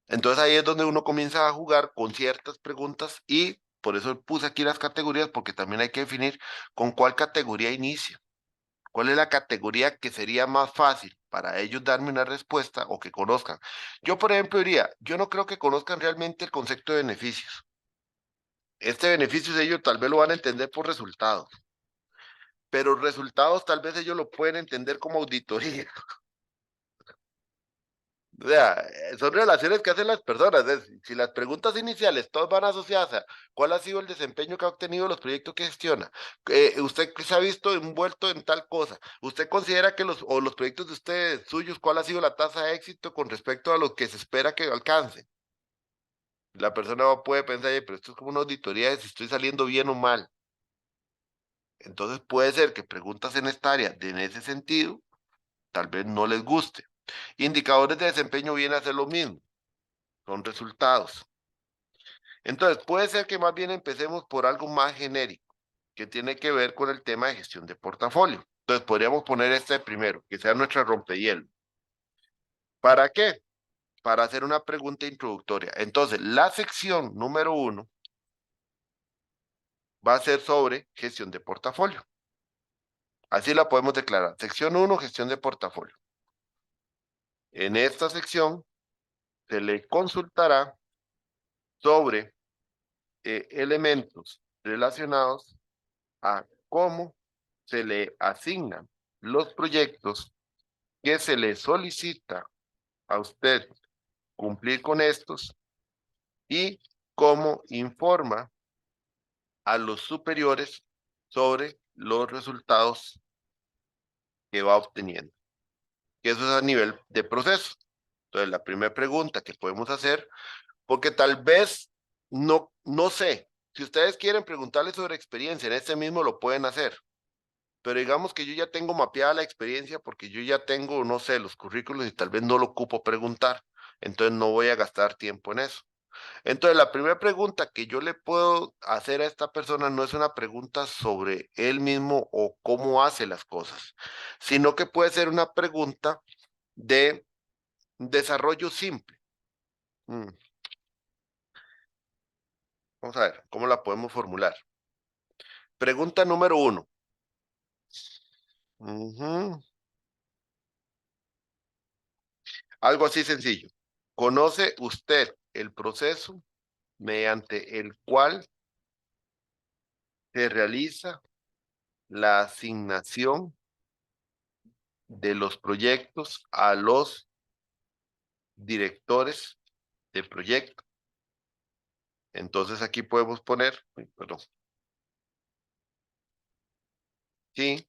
Entonces ahí es donde uno comienza a jugar con ciertas preguntas y por eso puse aquí las categorías, porque también hay que definir con cuál categoría inicia. ¿Cuál es la categoría que sería más fácil para ellos darme una respuesta o que conozcan? Yo, por ejemplo, diría, yo no creo que conozcan realmente el concepto de beneficios. Este beneficio ellos tal vez lo van a entender por resultados, pero resultados tal vez ellos lo pueden entender como auditoría. O sea, son relaciones que hacen las personas. Si las preguntas iniciales todas van asociadas a cuál ha sido el desempeño que ha obtenido los proyectos que gestiona, usted se ha visto envuelto en tal cosa, usted considera que los proyectos de ustedes suyos, cuál ha sido la tasa de éxito con respecto a lo que se espera que alcance. La persona puede pensar, "Oye, pero esto es como una auditoría de si estoy saliendo bien o mal". Entonces puede ser que preguntas en esta área, en ese sentido, tal vez no les guste. Indicadores de desempeño vienen a ser lo mismo, son resultados. Entonces, puede ser que más bien empecemos por algo más genérico, que tiene que ver con el tema de gestión de portafolio. Entonces, podríamos poner este primero, que sea nuestra rompehielo. ¿Para qué? Para hacer una pregunta introductoria. Entonces, la sección número 1 va a ser sobre gestión de portafolio. Así la podemos declarar. Sección 1, gestión de portafolio. En esta sección se le consultará sobre elementos relacionados a cómo se le asignan los proyectos que se le solicita a usted cumplir con estos y cómo informa a los superiores sobre los resultados que va obteniendo. Que eso es a nivel de proceso. Entonces, la primera pregunta que podemos hacer, porque tal vez no sé, si ustedes quieren preguntarle sobre experiencia, en este mismo lo pueden hacer. Pero digamos que yo ya tengo mapeada la experiencia porque yo ya tengo, no sé, los currículos y tal vez no lo ocupo preguntar. Entonces no voy a gastar tiempo en eso. Entonces, la primera pregunta que yo le puedo hacer a esta persona no es una pregunta sobre él mismo o cómo hace las cosas, sino que puede ser una pregunta de desarrollo simple. Vamos a ver, ¿cómo la podemos formular? Pregunta número 1. Algo así sencillo. ¿Conoce usted el proceso mediante el cual se realiza la asignación de los proyectos a los directores de proyecto? Entonces aquí podemos poner, perdón, sí,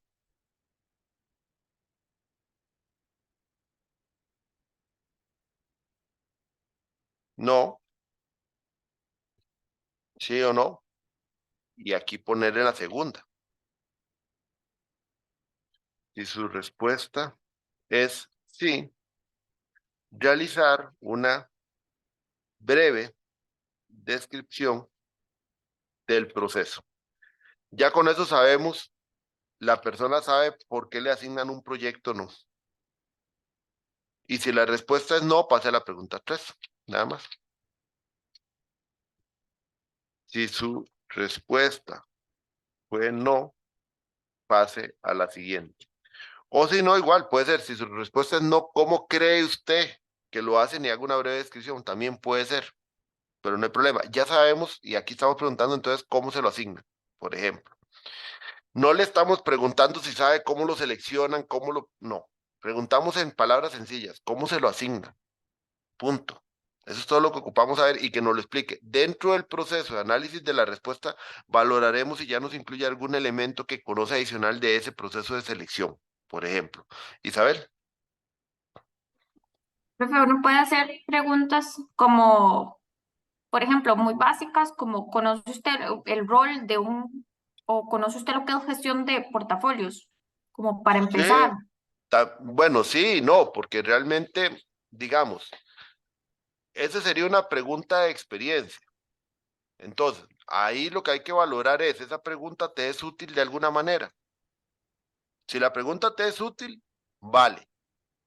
no, sí o no, y aquí ponerle la segunda. Si su respuesta es sí, realizar una breve descripción del proceso. Ya con eso sabemos, la persona sabe por qué le asignan un proyecto o no. Y si la respuesta es no, pase a la pregunta 3, nada más. Si su respuesta fue no, pase a la siguiente. O si no, igual puede ser, si su respuesta es no, ¿cómo cree usted que lo hacen y haga una breve descripción? También puede ser, pero no hay problema. Ya sabemos, y aquí estamos preguntando entonces cómo se lo asignan, por ejemplo. No le estamos preguntando si sabe cómo lo seleccionan, cómo lo... No, preguntamos en palabras sencillas, ¿cómo se lo asignan? Punto. Eso es todo lo que ocupamos saber y que nos lo explique. Dentro del proceso de análisis de la respuesta, valoraremos si ya nos incluye algún elemento que conoce adicional de ese proceso de selección, por ejemplo. Isabel. Profe, uno puede hacer preguntas como, por ejemplo, muy básicas, como ¿conoce usted el rol de o conoce usted lo que es gestión de portafolios? Como para Sí, empezar. bueno, sí, no, porque realmente, digamos, esa sería una pregunta de experiencia. Entonces, ahí lo que hay que valorar es, ¿esa pregunta te es útil de alguna manera? Si la pregunta te es útil, vale.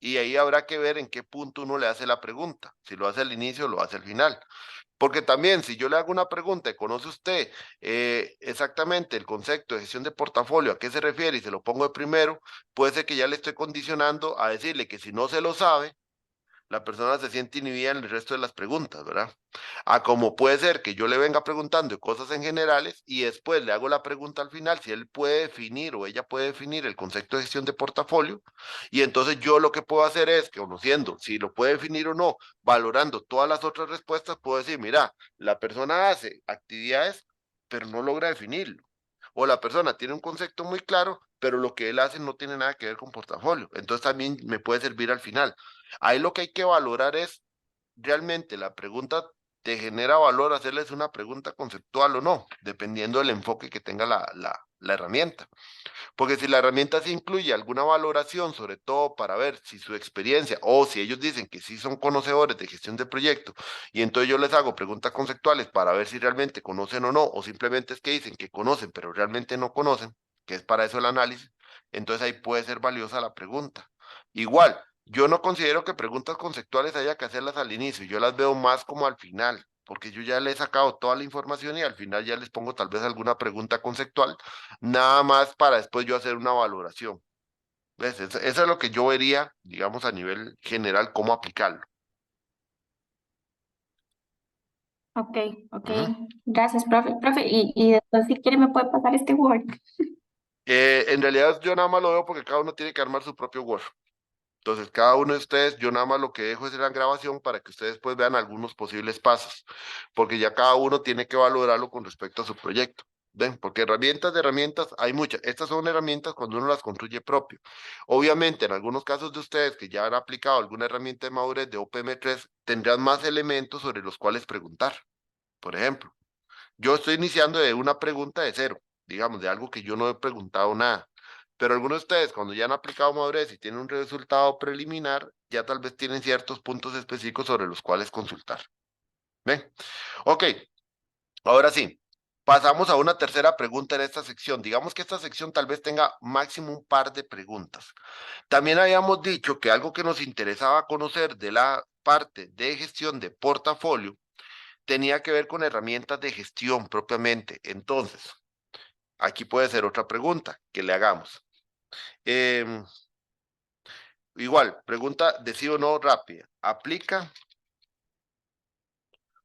Y ahí habrá que ver en qué punto uno le hace la pregunta, si lo hace al inicio o lo hace al final. Porque también, si yo le hago una pregunta, ¿conoce usted exactamente el concepto de gestión de portafolio, a qué se refiere y se lo pongo de primero? Puede ser que ya le estoy condicionando a decirle que si no se lo sabe, la persona se siente inhibida en el resto de las preguntas, ¿verdad? A como puede ser que yo le venga preguntando de cosas en generales y después le hago la pregunta al final si él puede definir o ella puede definir el concepto de gestión de portafolio, y entonces yo lo que puedo hacer es que, conociendo si lo puede definir o no, valorando todas las otras respuestas, puedo decir, mira, la persona hace actividades, pero no logra definirlo. O la persona tiene un concepto muy claro, pero lo que él hace no tiene nada que ver con portafolio. Entonces también me puede servir al final. Ahí lo que hay que valorar es realmente la pregunta te genera valor hacerles una pregunta conceptual o no, dependiendo del enfoque que tenga la herramienta. Porque si la herramienta sí incluye alguna valoración, sobre todo para ver si su experiencia o si ellos dicen que sí son conocedores de gestión de proyecto, y entonces yo les hago preguntas conceptuales para ver si realmente conocen o no, o simplemente es que dicen que conocen, pero realmente no conocen, que es para eso el análisis, entonces ahí puede ser valiosa la pregunta. Igual, yo no considero que preguntas conceptuales haya que hacerlas al inicio, yo las veo más como al final, porque yo ya le he sacado toda la información y al final ya les pongo tal vez alguna pregunta conceptual, nada más para después yo hacer una valoración. ¿Ves? Eso es lo que yo vería, digamos, a nivel general, cómo aplicarlo. Ok, ok. Ujú. Gracias, profe. Profe, y después si quiere me puede pasar este Word. En realidad yo nada más lo veo porque cada uno tiene que armar su propio Word. Entonces, cada uno de ustedes, yo nada más lo que dejo es la grabación para que ustedes pues vean algunos posibles pasos, porque ya cada uno tiene que valorarlo con respecto a su proyecto. ¿Ven? Porque herramientas de herramientas hay muchas. Estas son herramientas cuando uno las construye propio. Obviamente, en algunos casos de ustedes que ya han aplicado alguna herramienta de madurez de OPM3, tendrán más elementos sobre los cuales preguntar. Por ejemplo, yo estoy iniciando de una pregunta de cero, digamos, de algo que yo no he preguntado nada. Pero algunos de ustedes, cuando ya han aplicado madurez y tienen un resultado preliminar, ya tal vez tienen ciertos puntos específicos sobre los cuales consultar. ¿Ven? Ok, ahora sí. Pasamos a una tercera pregunta en esta sección. Digamos que esta sección tal vez tenga máximo un par de preguntas. También habíamos dicho que algo que nos interesaba conocer de la parte de gestión de portafolio tenía que ver con herramientas de gestión propiamente. Entonces, aquí puede ser otra pregunta que le hagamos. Em, Igual, pregunta de sí o no rápida. ¿Aplica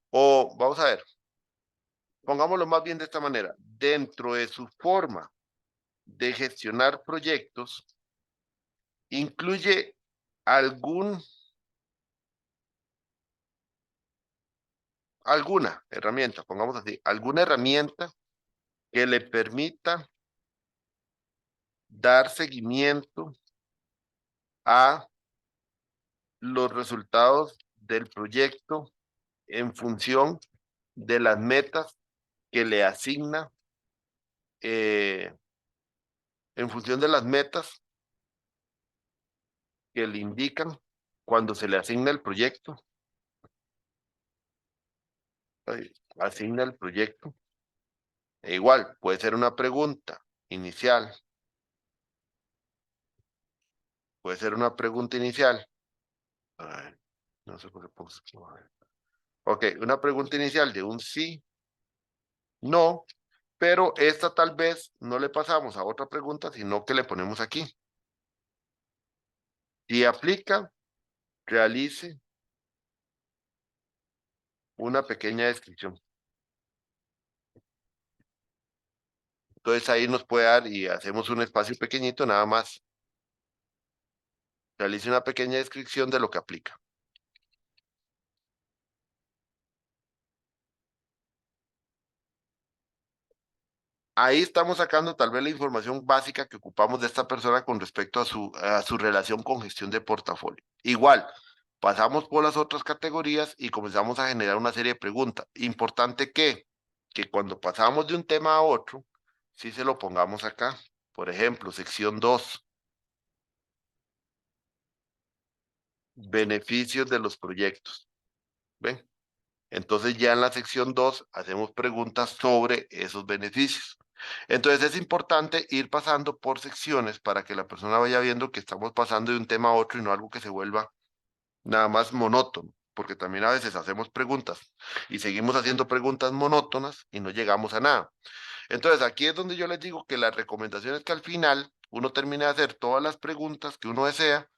o vamos a ver? Pongámoslo más bien de esta manera. Dentro de su forma de gestionar proyectos, incluye algún, alguna herramienta, pongamos así, alguna herramienta que le permita dar seguimiento a los resultados del proyecto en función de las metas que le asigna, eh, en función de las metas que le indican cuando se le asigna el proyecto, asigna el proyecto. E igual, puede ser una pregunta inicial, puede ser una pregunta inicial. A ver, no sé por qué puse. A ver. Ok, una pregunta inicial de un sí, no, pero esta tal vez no le pasamos a otra pregunta, sino que le ponemos aquí. Si aplica, realice una pequeña descripción. Entonces ahí nos puede dar y hacemos un espacio pequeñito nada más. Realice una pequeña descripción de lo que aplica. Ahí estamos sacando tal vez la información básica que ocupamos de esta persona con respecto a su relación con gestión de portafolio. Igual, pasamos por las otras categorías y comenzamos a generar una serie de preguntas. Importante que cuando pasamos de un tema a otro, sí se lo pongamos acá. Por ejemplo, sección 2, beneficios de los proyectos. ¿Ven? Entonces ya en la sección 2 hacemos preguntas sobre esos beneficios. Entonces es importante ir pasando por secciones para que la persona vaya viendo que estamos pasando de un tema a otro y no algo que se vuelva nada más monótono, porque también a veces hacemos preguntas y seguimos haciendo preguntas monótonas y no llegamos a nada. Entonces aquí es donde yo les digo que la recomendación es que al final uno termine de hacer todas las preguntas que uno desea,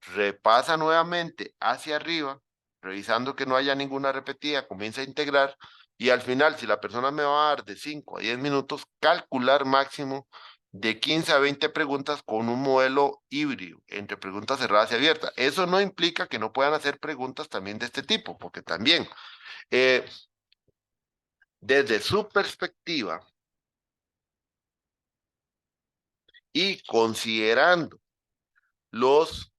repasa nuevamente hacia arriba, revisando que no haya ninguna repetida, comienza a integrar y al final, si la persona me va a dar de 5 a 10 minutos, calcular máximo de 15 a 20 preguntas con un modelo híbrido entre preguntas cerradas y abiertas. Eso no implica que no puedan hacer preguntas también de este tipo, porque también, eh, desde su perspectiva y considerando los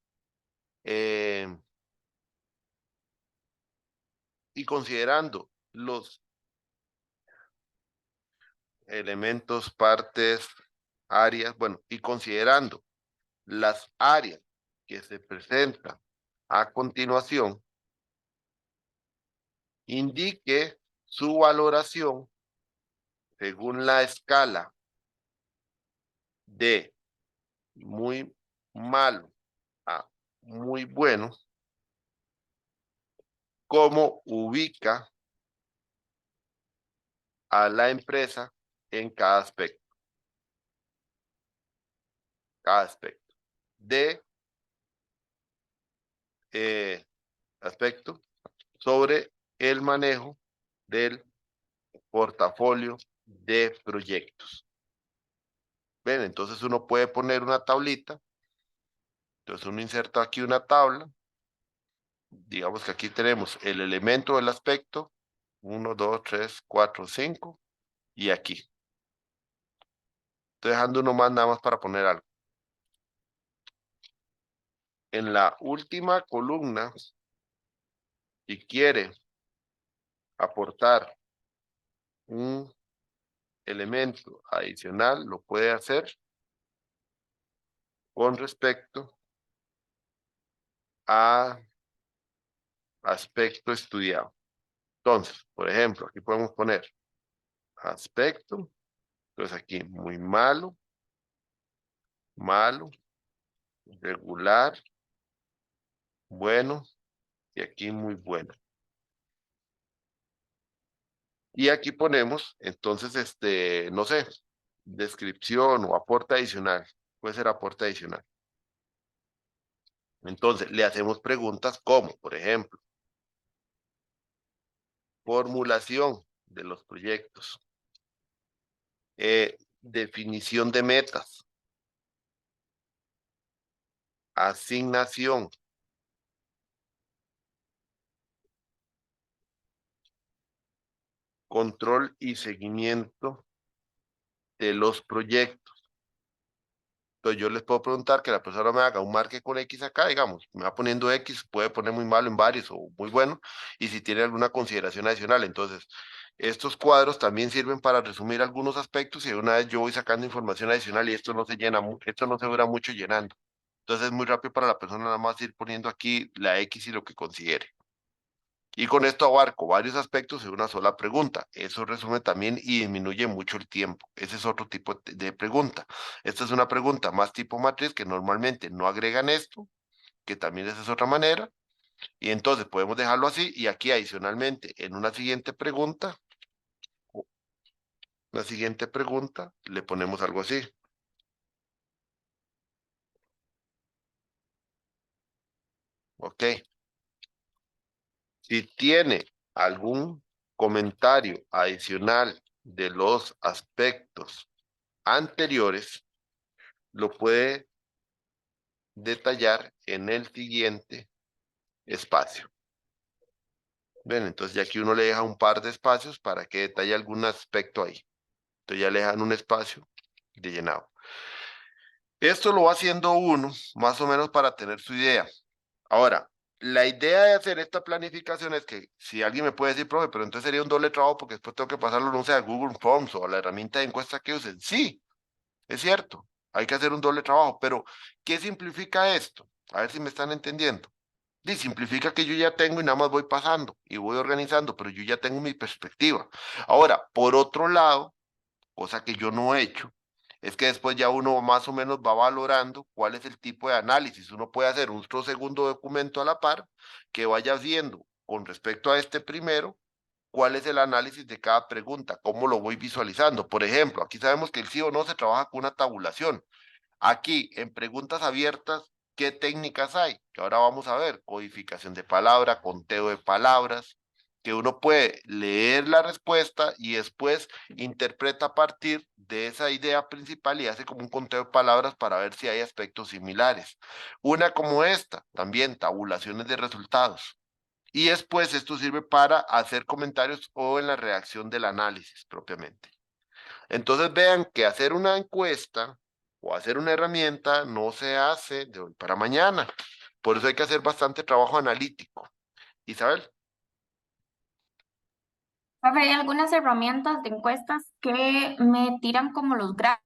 eh, los elementos, partes, áreas, bueno, y considerando las áreas que se presentan a continuación, indique su valoración según la escala de muy malo a muy bueno, cómo ubica a la empresa en cada aspecto de eh, aspecto sobre el manejo del portafolio de proyectos. Ven, entonces uno puede poner una tablita, entonces uno inserta aquí una tabla, digamos que aquí tenemos el elemento del aspecto, 1, 2, 3, 4, 5, y aquí. Estoy dejando uno más nada más para poner algo. En la última columna, si quiere aportar un elemento adicional, lo puede hacer con respecto a aspecto estudiado. Entonces, por ejemplo, aquí podemos poner aspecto. Entonces aquí muy malo, malo, regular, bueno, y aquí muy bueno. Y aquí ponemos, entonces, no sé, descripción o aporte adicional. Puede ser aporte adicional. Entonces, le hacemos preguntas como, por ejemplo, formulación de los proyectos, definición de metas, asignación, control y seguimiento de los proyectos. Entonces yo les puedo preguntar que la persona me haga un marque con X acá, digamos, me va poniendo X, puede poner muy malo en varios o muy bueno, y si tiene alguna consideración adicional. Entonces, estos cuadros también sirven para resumir algunos aspectos y de una vez yo voy sacando información adicional y esto no se llena, esto no se dura mucho llenando. Entonces es muy rápido para la persona nada más ir poniendo aquí la X y lo que considere. Y con esto abarco varios aspectos en una sola pregunta. Eso resume también y disminuye mucho el tiempo. Ese es otro tipo de pregunta. Esta es una pregunta más tipo matriz que normalmente no agregan esto, que también esa es otra manera. Y entonces podemos dejarlo así y aquí adicionalmente en una siguiente pregunta, le ponemos algo así. Ok. Si tiene algún comentario adicional de los aspectos anteriores, lo puede detallar en el siguiente espacio. Ven, entonces ya aquí uno le deja un par de espacios para que detalle algún aspecto ahí. Entonces ya le dejan un espacio de llenado. Esto lo va haciendo uno más o menos para tener su idea. Ahora, la idea de hacer esta planificación es que si alguien me puede decir, profe, pero entonces sería un doble trabajo porque después tengo que pasarlo, no sé, a Google Forms o a la herramienta de encuesta que usen. Sí, es cierto, hay que hacer un doble trabajo, pero ¿qué simplifica esto? A ver si me están entendiendo. Y simplifica que yo ya tengo y nada más voy pasando y voy organizando, pero yo ya tengo mi perspectiva. Ahora, por otro lado, cosa que yo no he hecho, es que después ya uno más o menos va valorando cuál es el tipo de análisis. Uno puede hacer otro segundo documento a la par que vaya viendo con respecto a este primero, cuál es el análisis de cada pregunta, cómo lo voy visualizando. Por ejemplo, aquí sabemos que el sí o no se trabaja con una tabulación. Aquí, en preguntas abiertas, ¿qué técnicas hay? Que ahora vamos a ver, codificación de palabra, conteo de palabras, que uno puede leer la respuesta y después interpreta a partir de esa idea principal y hace como un conteo de palabras para ver si hay aspectos similares. Una como esta, también tabulaciones de resultados. Y después esto sirve para hacer comentarios o en la redacción del análisis propiamente. Entonces vean que hacer una encuesta o hacer una herramienta no se hace de hoy para mañana. Por eso hay que hacer bastante trabajo analítico. Isabel. Profe, hay algunas herramientas de encuestas que me tiran como los gráficos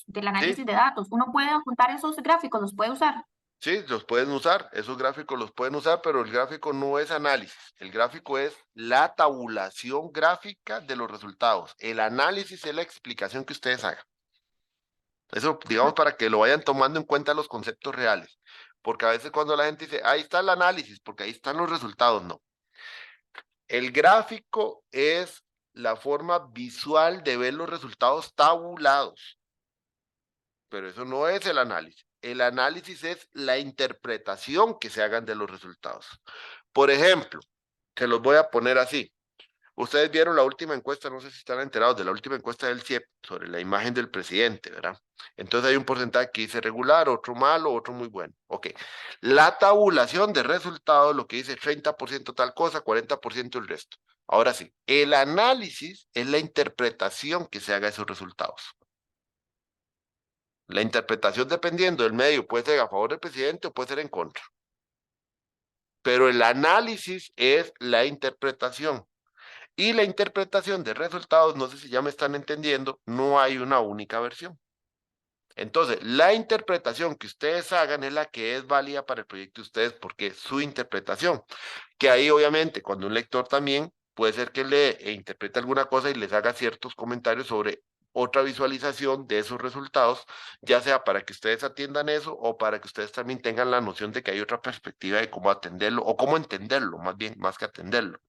del Sí, análisis de datos. Uno puede juntar esos gráficos, los puede usar. sí, los pueden usar. Esos gráficos los pueden usar, pero el gráfico no es análisis. El gráfico es la tabulación gráfica de los resultados. El análisis es la explicación que ustedes hagan. Eso, digamos, para que lo vayan tomando en cuenta los conceptos reales. Porque a veces cuando la gente dice, ahí está el análisis, porque ahí están los resultados, no. El gráfico es la forma visual de ver los resultados tabulados, pero eso no es el análisis. El análisis es la interpretación que se hagan de los resultados. Por ejemplo, se los voy a poner así. Ustedes vieron la última encuesta, no sé si están enterados de la última encuesta del CIEP sobre la imagen del presidente, ¿verdad? Entonces hay un porcentaje que dice regular, otro malo, otro muy bueno. Ok. La tabulación de resultados, lo que dice 30% tal cosa, 40% el resto. Ahora sí, el análisis es la interpretación que se haga de esos resultados. La interpretación, dependiendo del medio, puede ser a favor del presidente o puede ser en contra. Pero el análisis es la interpretación. Y la interpretación de resultados, no sé si ya me están entendiendo, no hay una única versión. Entonces, la interpretación que ustedes hagan es la que es válida para el proyecto de ustedes porque es su interpretación. Que ahí obviamente cuando un lector también puede ser que le interprete alguna cosa y les haga ciertos comentarios sobre otra visualización de esos resultados, ya sea para que ustedes atiendan eso o para que ustedes también tengan la noción de que hay otra perspectiva de cómo atenderlo o cómo entenderlo, más bien, más que atenderlo.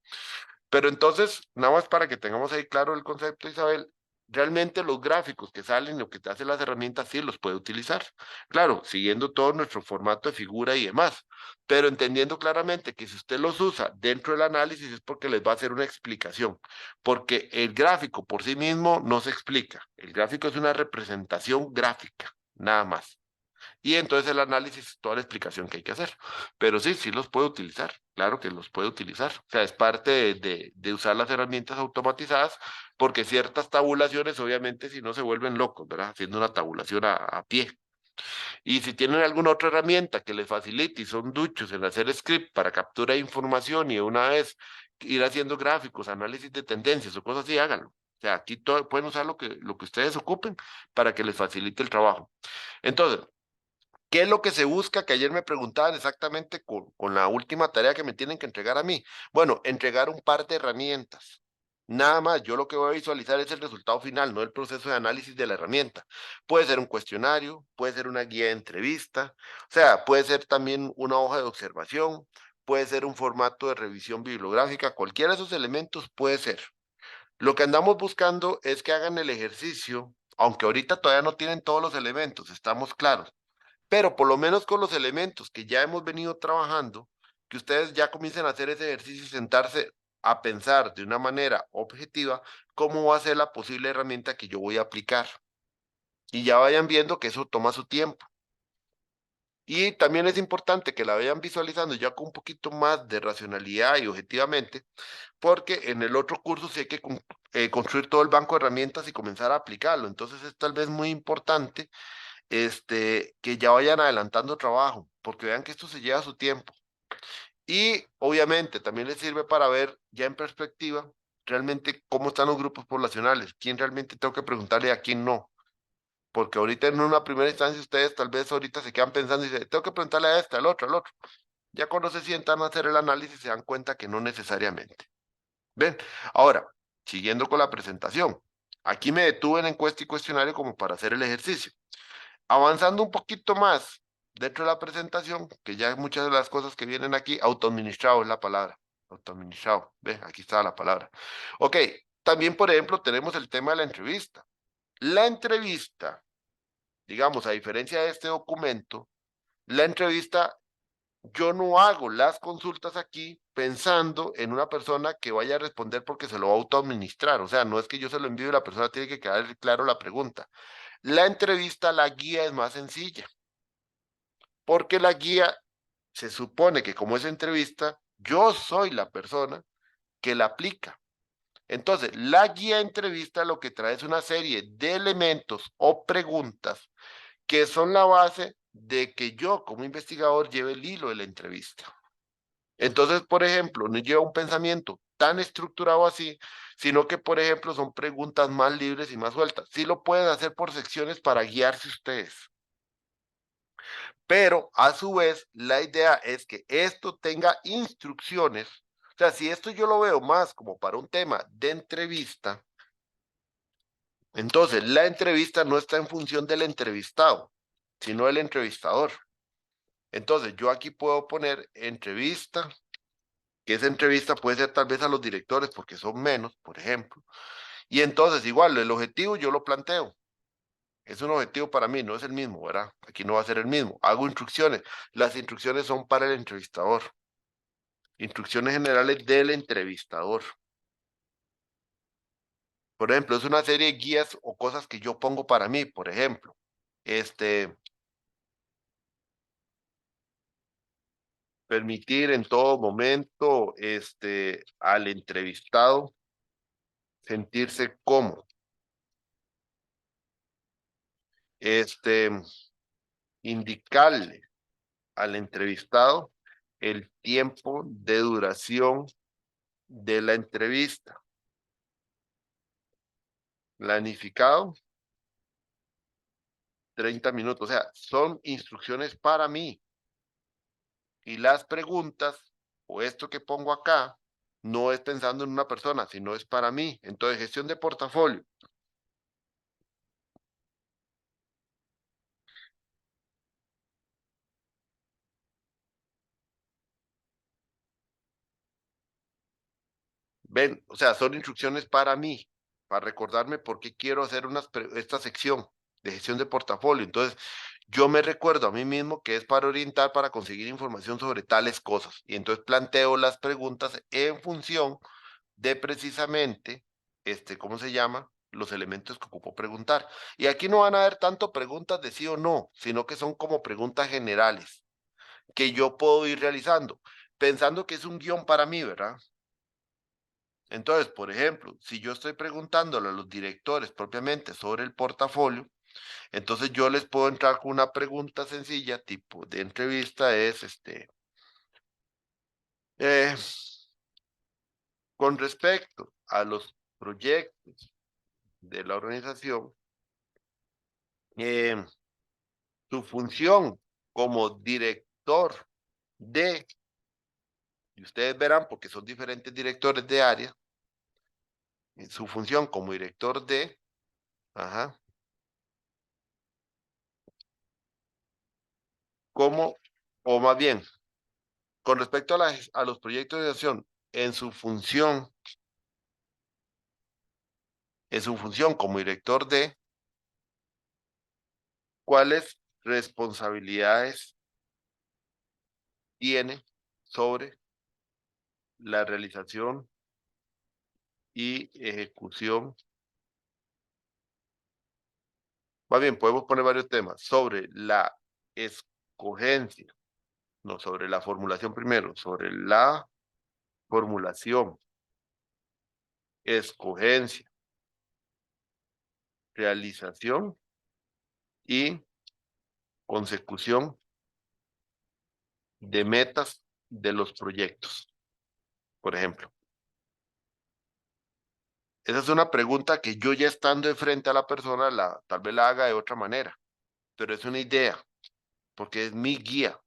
Pero entonces, nada más para que tengamos ahí claro el concepto, Isabel, realmente los gráficos que salen, lo que te hacen las herramientas, sí los puede utilizar. Claro, siguiendo todo nuestro formato de figura y demás, pero entendiendo claramente que si usted los usa dentro del análisis es porque les va a hacer una explicación, porque el gráfico por sí mismo no se explica. El gráfico es una representación gráfica, nada más. Y entonces el análisis es toda la explicación que hay que hacer. Pero sí, sí los puede utilizar, claro que los puede utilizar. O sea, es parte de usar las herramientas automatizadas, porque ciertas tabulaciones, obviamente, si no se vuelven locos, ¿verdad? Haciendo una tabulación a pie. Y si tienen alguna otra herramienta que les facilite y son duchos en hacer script para captura de información y de una vez ir haciendo gráficos, análisis de tendencias o cosas así, háganlo. O sea, aquí pueden usar lo que ustedes ocupen para que les facilite el trabajo. Entonces, ¿qué es lo que se busca? Que ayer me preguntaban exactamente con la última tarea que me tienen que entregar a mí. Bueno, entregar un par de herramientas. Nada más, yo lo que voy a visualizar es el resultado final, no el proceso de análisis de la herramienta. Puede ser un cuestionario, puede ser una guía de entrevista, o sea, puede ser también una hoja de observación, puede ser un formato de revisión bibliográfica, cualquiera de esos elementos puede ser. Lo que andamos buscando es que hagan el ejercicio, aunque ahorita todavía no tienen todos los elementos, estamos claros, pero por lo menos con los elementos que ya hemos venido trabajando, que ustedes ya comiencen a hacer ese ejercicio y sentarse a pensar de una manera objetiva cómo va a ser la posible herramienta que yo voy a aplicar. Y ya vayan viendo que eso toma su tiempo. Y también es importante que la vayan visualizando ya con un poquito más de racionalidad y objetivamente, porque en el otro curso sí hay que construir todo el banco de herramientas y comenzar a aplicarlo. Entonces es tal vez muy importante que ya vayan adelantando trabajo, porque vean que esto se lleva su tiempo. Y obviamente también les sirve para ver ya en perspectiva realmente cómo están los grupos poblacionales, quién realmente tengo que preguntarle y a quién no. Porque ahorita en una primera instancia ustedes tal vez ahorita se quedan pensando y dicen, tengo que preguntarle a este, al otro, al otro. Ya cuando se sientan a hacer el análisis se dan cuenta que no necesariamente. ¿Ven? Ahora, siguiendo con la presentación. Aquí me detuve en encuesta y cuestionario como para hacer el ejercicio. Avanzando un poquito más dentro de la presentación, que ya muchas de las cosas que vienen aquí, autoadministrado es la palabra. Autoadministrado. Ve, aquí está la palabra. Ok, también, por ejemplo, tenemos el tema de la entrevista. La entrevista, digamos, a diferencia de este documento, la entrevista, yo no hago las consultas aquí pensando en una persona que vaya a responder porque se lo va a autoadministrar. O sea, no es que yo se lo envíe y la persona tiene que quedar claro la pregunta. La entrevista, la guía es más sencilla. Porque la guía se supone que como es entrevista, yo soy la persona que la aplica. Entonces, la guía de entrevista lo que trae es una serie de elementos o preguntas que son la base de que yo como investigador lleve el hilo de la entrevista. Entonces, por ejemplo, no lleva un pensamiento tan estructurado así, sino que, por ejemplo, son preguntas más libres y más sueltas. Sí lo pueden hacer por secciones para guiarse ustedes. Pero a su vez, la idea es que esto tenga instrucciones. O sea, si esto yo lo veo más como para un tema de entrevista, entonces la entrevista no está en función del entrevistado, sino del entrevistador. Entonces yo aquí puedo poner entrevista, que esa entrevista puede ser tal vez a los directores porque son menos, por ejemplo. Y entonces igual el objetivo yo lo planteo. Es un objetivo para mí, no es el mismo, ¿verdad? Aquí no va a ser el mismo. Hago instrucciones. Las instrucciones son para el entrevistador. Instrucciones generales del entrevistador. Por ejemplo, es una serie de guías o cosas que yo pongo para mí, por ejemplo. Este, permitir en todo momento, al entrevistado sentirse cómodo. Este, indicarle al entrevistado el tiempo de duración de la entrevista. Planificado 30 minutos. O sea, son instrucciones para mí. Y las preguntas, o esto que pongo acá, no es pensando en una persona, sino es para mí. Entonces, gestión de portafolio. Ven, o sea, son instrucciones para mí, para recordarme por qué quiero hacer esta sección de gestión de portafolio. Entonces, yo me recuerdo a mí mismo que es para orientar, para conseguir información sobre tales cosas. Y entonces planteo las preguntas en función de precisamente, ¿cómo se llama? Los elementos que ocupo preguntar. Y aquí no van a haber tanto preguntas de sí o no, sino que son como preguntas generales que yo puedo ir realizando, pensando que es un guión para mí, ¿verdad? Entonces, por ejemplo, si yo estoy preguntándole a los directores propiamente sobre el portafolio, entonces yo les puedo entrar con una pregunta sencilla, tipo de entrevista, es eh, con respecto a los proyectos de la organización, eh, su función como director de, y ustedes verán porque son diferentes directores de área, su función como director de, ajá, como, o más bien, con respecto a, a los proyectos de acción, en su función, en su función como director de, ¿cuáles responsabilidades tiene sobre la realización y ejecución? Más bien, podemos poner varios temas sobre la escogencia, no sobre la formulación primero, sobre la formulación, escogencia, realización y consecución de metas de los proyectos, por ejemplo. Esa es una pregunta que yo ya estando de frente a la persona, tal vez la haga de otra manera, pero es una idea, porque es mi guía.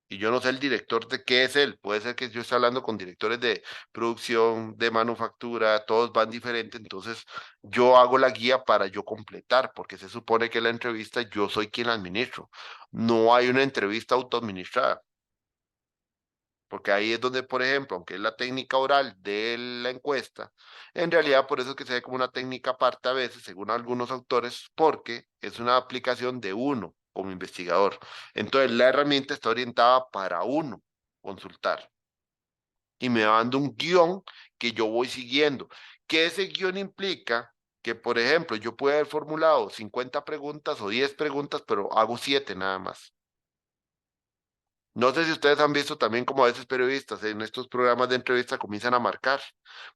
Y yo no sé el director de qué es él. Puede ser que yo esté hablando con directores de producción, de manufactura, todos van diferentes. Entonces, yo hago la guía para yo completar, porque se supone que la entrevista yo soy quien la administro. No hay una entrevista autoadministrada. Porque ahí es donde, por ejemplo, aunque es la técnica oral de la encuesta, en realidad por eso es que se ve como una técnica aparte a veces, según algunos autores, porque es una aplicación de uno como investigador. Entonces, la herramienta está orientada para uno consultar y me va dando un guión que yo voy siguiendo. Que ese guión implica que, por ejemplo, yo puedo haber formulado 50 preguntas o 10 preguntas, pero hago 7 nada más. No sé si ustedes han visto también como a veces periodistas en estos programas de entrevista comienzan a marcar.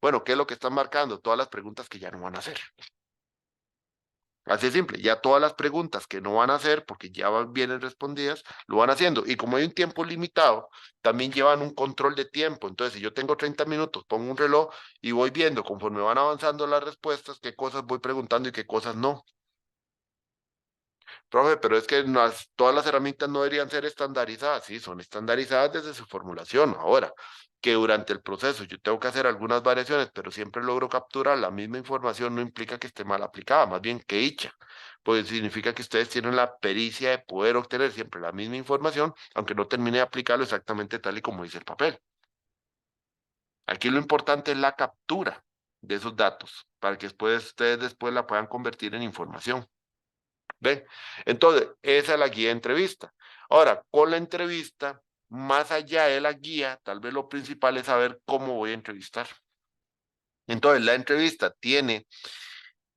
Bueno, ¿qué es lo que están marcando? Todas las preguntas que ya no van a hacer. Así de simple, ya todas las preguntas que no van a hacer porque ya vienen respondidas, lo van haciendo. Y como hay un tiempo limitado, también llevan un control de tiempo. Entonces, si yo tengo 30 minutos, pongo un reloj y voy viendo conforme van avanzando las respuestas, qué cosas voy preguntando y qué cosas no. Profe, pero es que todas las herramientas no deberían ser estandarizadas. Sí, son estandarizadas desde su formulación. Ahora, que durante el proceso yo tengo que hacer algunas variaciones, pero siempre logro capturar la misma información, no implica que esté mal aplicada, más bien que dicha. Pues significa que ustedes tienen la pericia de poder obtener siempre la misma información, aunque no termine de aplicarlo exactamente tal y como dice el papel. Aquí lo importante es la captura de esos datos, para que ustedes después la puedan convertir en información. ¿Ven? Entonces, esa es la guía de entrevista. Ahora, con la entrevista, más allá de la guía, tal vez lo principal es saber cómo voy a entrevistar. Entonces, la entrevista tiene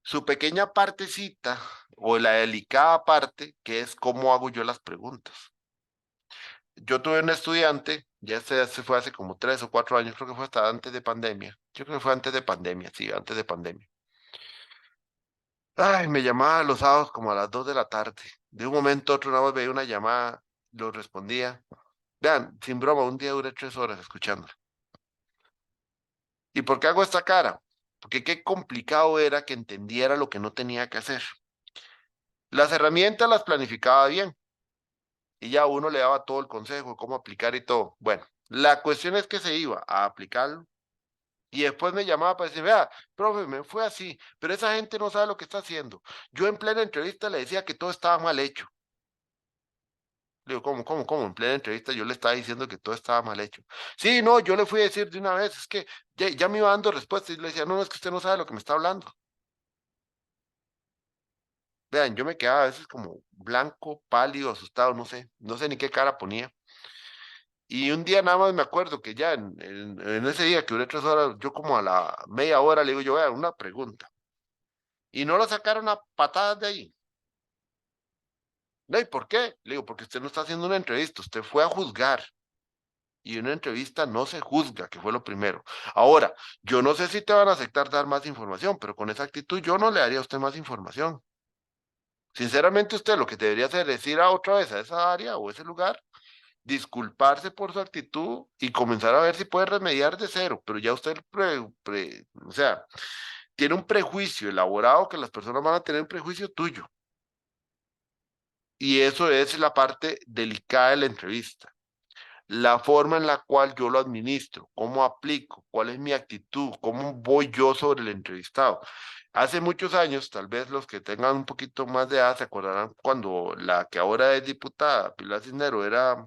su pequeña partecita o la delicada parte, que es cómo hago yo las preguntas. Yo tuve un estudiante, se fue hace como 3 o 4 años, creo que fue hasta antes de pandemia. Yo creo que fue antes de pandemia, sí, antes de pandemia. Ay, me llamaba los sábados como a las 2 de la tarde. De un momento a otro nada más veía una llamada, lo respondía. Vean, sin broma, un día duré 3 horas escuchándolo. ¿Y por qué hago esta cara? Porque qué complicado era que entendiera lo que no tenía que hacer. Las herramientas las planificaba bien y ya uno le daba todo el consejo de cómo aplicar y todo. Bueno, la cuestión es que se iba a aplicarlo y después me llamaba para decir, vea, profe, me fue así, pero esa gente no sabe lo que está haciendo. Yo en plena entrevista le decía que todo estaba mal hecho. Le digo, ¿cómo? En plena entrevista yo le estaba diciendo que todo estaba mal hecho. Sí, no, yo le fui a decir de una vez, es que ya me iba dando respuesta y le decía, no, es que usted no sabe lo que me está hablando. Vean, yo me quedaba a veces como blanco, pálido, asustado, no sé ni qué cara ponía. Y un día nada más me acuerdo que ya en ese día que duré 3 horas, yo como a la media hora le digo yo, vean, una pregunta. Y no lo sacaron a patadas de ahí. No, ¿y por qué? Le digo, porque usted no está haciendo una entrevista, usted fue a juzgar. Y una entrevista no se juzga, que fue lo primero. Ahora, yo no sé si te van a aceptar dar más información, pero con esa actitud yo no le daría a usted más información. Sinceramente, usted lo que debería hacer es ir a otra vez a esa área o ese lugar, disculparse por su actitud y comenzar a ver si puede remediar de cero. Pero ya usted, o sea, tiene un prejuicio elaborado que las personas van a tener un prejuicio tuyo. Y eso es la parte delicada de la entrevista. La forma en la cual yo lo administro, cómo aplico, cuál es mi actitud, cómo voy yo sobre el entrevistado. Hace muchos años, tal vez los que tengan un poquito más de edad se acordarán cuando la que ahora es diputada, Pilar Cisneros, era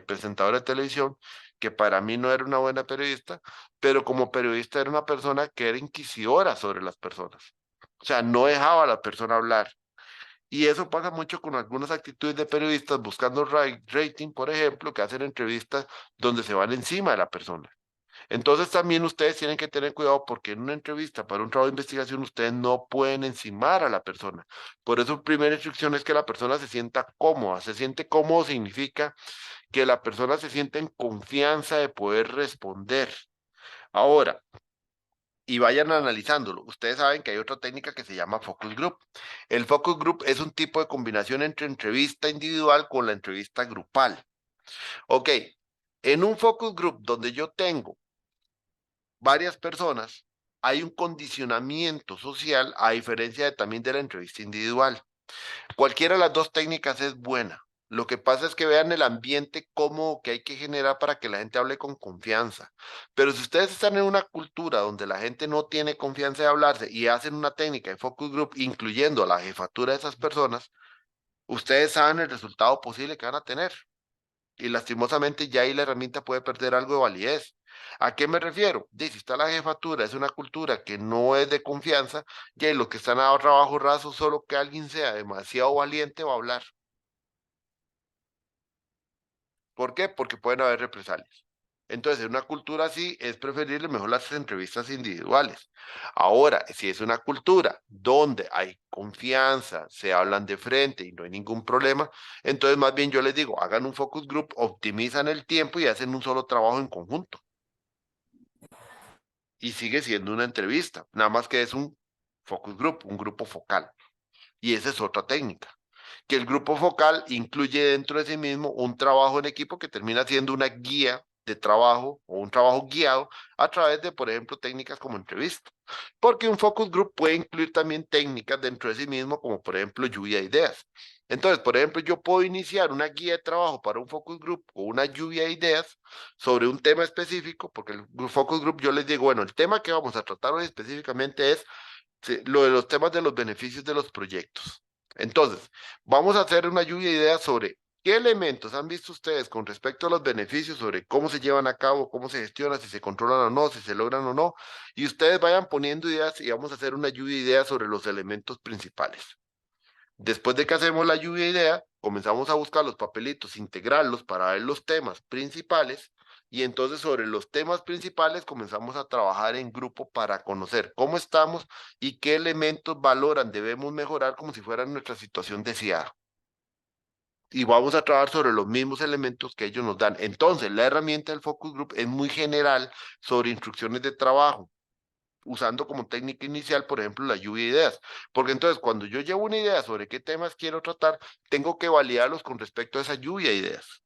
presentadora de televisión, que para mí no era una buena periodista, pero como periodista era una persona que era inquisidora sobre las personas. O sea, no dejaba a la persona hablar. Y eso pasa mucho con algunas actitudes de periodistas buscando rating, por ejemplo, que hacen entrevistas donde se van encima de la persona. Entonces también ustedes tienen que tener cuidado porque en una entrevista para un trabajo de investigación ustedes no pueden encimar a la persona. Por eso primera instrucción es que la persona se sienta cómoda. Se siente cómodo significa que la persona se sienta en confianza de poder responder. Ahora, y vayan analizándolo. Ustedes saben que hay otra técnica que se llama focus group. El focus group es un tipo de combinación entre entrevista individual con la entrevista grupal. Ok, en un focus group donde yo tengo varias personas, hay un condicionamiento social a diferencia también de la entrevista individual. Cualquiera de las dos técnicas es buena. Lo que pasa es que vean el ambiente cómodo que hay que generar para que la gente hable con confianza. Pero si ustedes están en una cultura donde la gente no tiene confianza de hablarse y hacen una técnica de focus group, incluyendo a la jefatura de esas personas, ustedes saben el resultado posible que van a tener. Y lastimosamente ya ahí la herramienta puede perder algo de validez. ¿A qué me refiero? Si está la jefatura, es una cultura que no es de confianza, ya los que están a trabajo raso, solo que alguien sea demasiado valiente va a hablar. ¿Por qué? Porque pueden haber represalias. Entonces, en una cultura así, es preferible mejor las entrevistas individuales. Ahora, si es una cultura donde hay confianza, se hablan de frente y no hay ningún problema, entonces más bien yo les digo, hagan un focus group, optimizan el tiempo y hacen un solo trabajo en conjunto. Y sigue siendo una entrevista, nada más que es un focus group, un grupo focal. Y esa es otra técnica, que el grupo focal incluye dentro de sí mismo un trabajo en equipo que termina siendo una guía de trabajo o un trabajo guiado a través de, por ejemplo, técnicas como entrevista. Porque un focus group puede incluir también técnicas dentro de sí mismo, como por ejemplo lluvia de ideas. Entonces, por ejemplo, yo puedo iniciar una guía de trabajo para un focus group o una lluvia de ideas sobre un tema específico, porque el focus group yo les digo, bueno, el tema que vamos a tratar hoy específicamente es lo de los temas de los beneficios de los proyectos. Entonces, vamos a hacer una lluvia de ideas sobre qué elementos han visto ustedes con respecto a los beneficios, sobre cómo se llevan a cabo, cómo se gestiona, si se controlan o no, si se logran o no, y ustedes vayan poniendo ideas y vamos a hacer una lluvia de ideas sobre los elementos principales. Después de que hacemos la lluvia de ideas, comenzamos a buscar los papelitos, integrarlos para ver los temas principales y entonces sobre los temas principales comenzamos a trabajar en grupo para conocer cómo estamos y qué elementos valoran, debemos mejorar como si fuera nuestra situación deseada. Y vamos a trabajar sobre los mismos elementos que ellos nos dan. Entonces, la herramienta del focus group es muy general sobre instrucciones de trabajo, usando como técnica inicial, por ejemplo, la lluvia de ideas. Porque entonces, cuando yo llevo una idea sobre qué temas quiero tratar, tengo que validarlos con respecto a esa lluvia de ideas.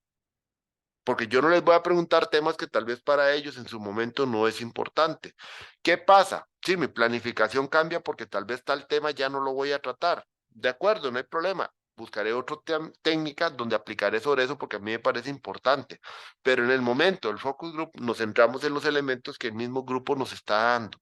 Porque yo no les voy a preguntar temas que tal vez para ellos en su momento no es importante. ¿Qué pasa? Sí, mi planificación cambia porque tal vez tal tema ya no lo voy a tratar. De acuerdo, no hay problema. Buscaré otra técnica donde aplicaré sobre eso porque a mí me parece importante. Pero en el momento del focus group nos centramos en los elementos que el mismo grupo nos está dando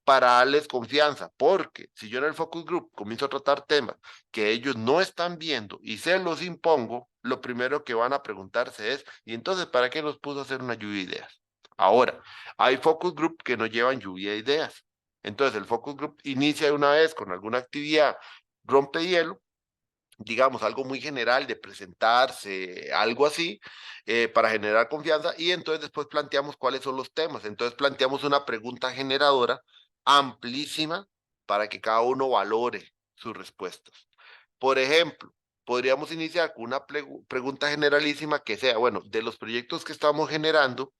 para darles confianza, porque si yo en el focus group comienzo a tratar temas que ellos no están viendo y se los impongo, lo primero que van a preguntarse es, ¿y entonces para qué nos puso a hacer una lluvia de ideas? Ahora, hay focus group que no llevan lluvia de ideas. Entonces, el focus group inicia de una vez con alguna actividad rompehielo, digamos, algo muy general de presentarse, algo así, para generar confianza, y entonces después planteamos cuáles son los temas. Entonces planteamos una pregunta generadora amplísima para que cada uno valore sus respuestas. Por ejemplo, podríamos iniciar con una pregunta generalísima que sea, bueno, de los proyectos que estamos generando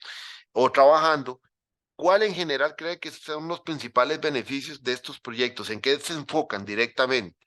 o trabajando, ¿cuál en general cree que son los principales beneficios de estos proyectos? ¿En qué se enfocan directamente?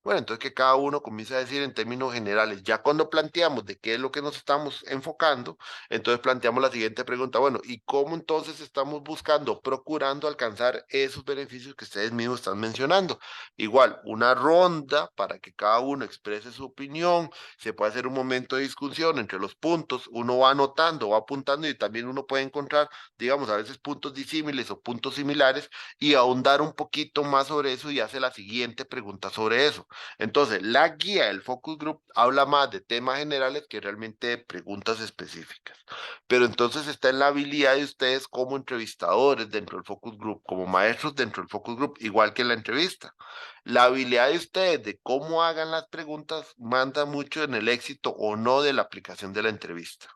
Bueno, entonces que cada uno comience a decir en términos generales. Ya cuando planteamos de qué es lo que nos estamos enfocando, entonces planteamos la siguiente pregunta. Bueno, ¿y cómo entonces estamos buscando, procurando alcanzar esos beneficios que ustedes mismos están mencionando? Igual, una ronda para que cada uno exprese su opinión, se puede hacer un momento de discusión entre los puntos, uno va anotando, va apuntando y también uno puede encontrar, digamos, a veces puntos disímiles o puntos similares y ahondar un poquito más sobre eso y hace la siguiente pregunta sobre eso. Entonces, la guía del focus group habla más de temas generales que realmente de preguntas específicas. Pero entonces está en la habilidad de ustedes como entrevistadores dentro del focus group, como maestros dentro del focus group, igual que en la entrevista. La habilidad de ustedes de cómo hagan las preguntas manda mucho en el éxito o no de la aplicación de la entrevista.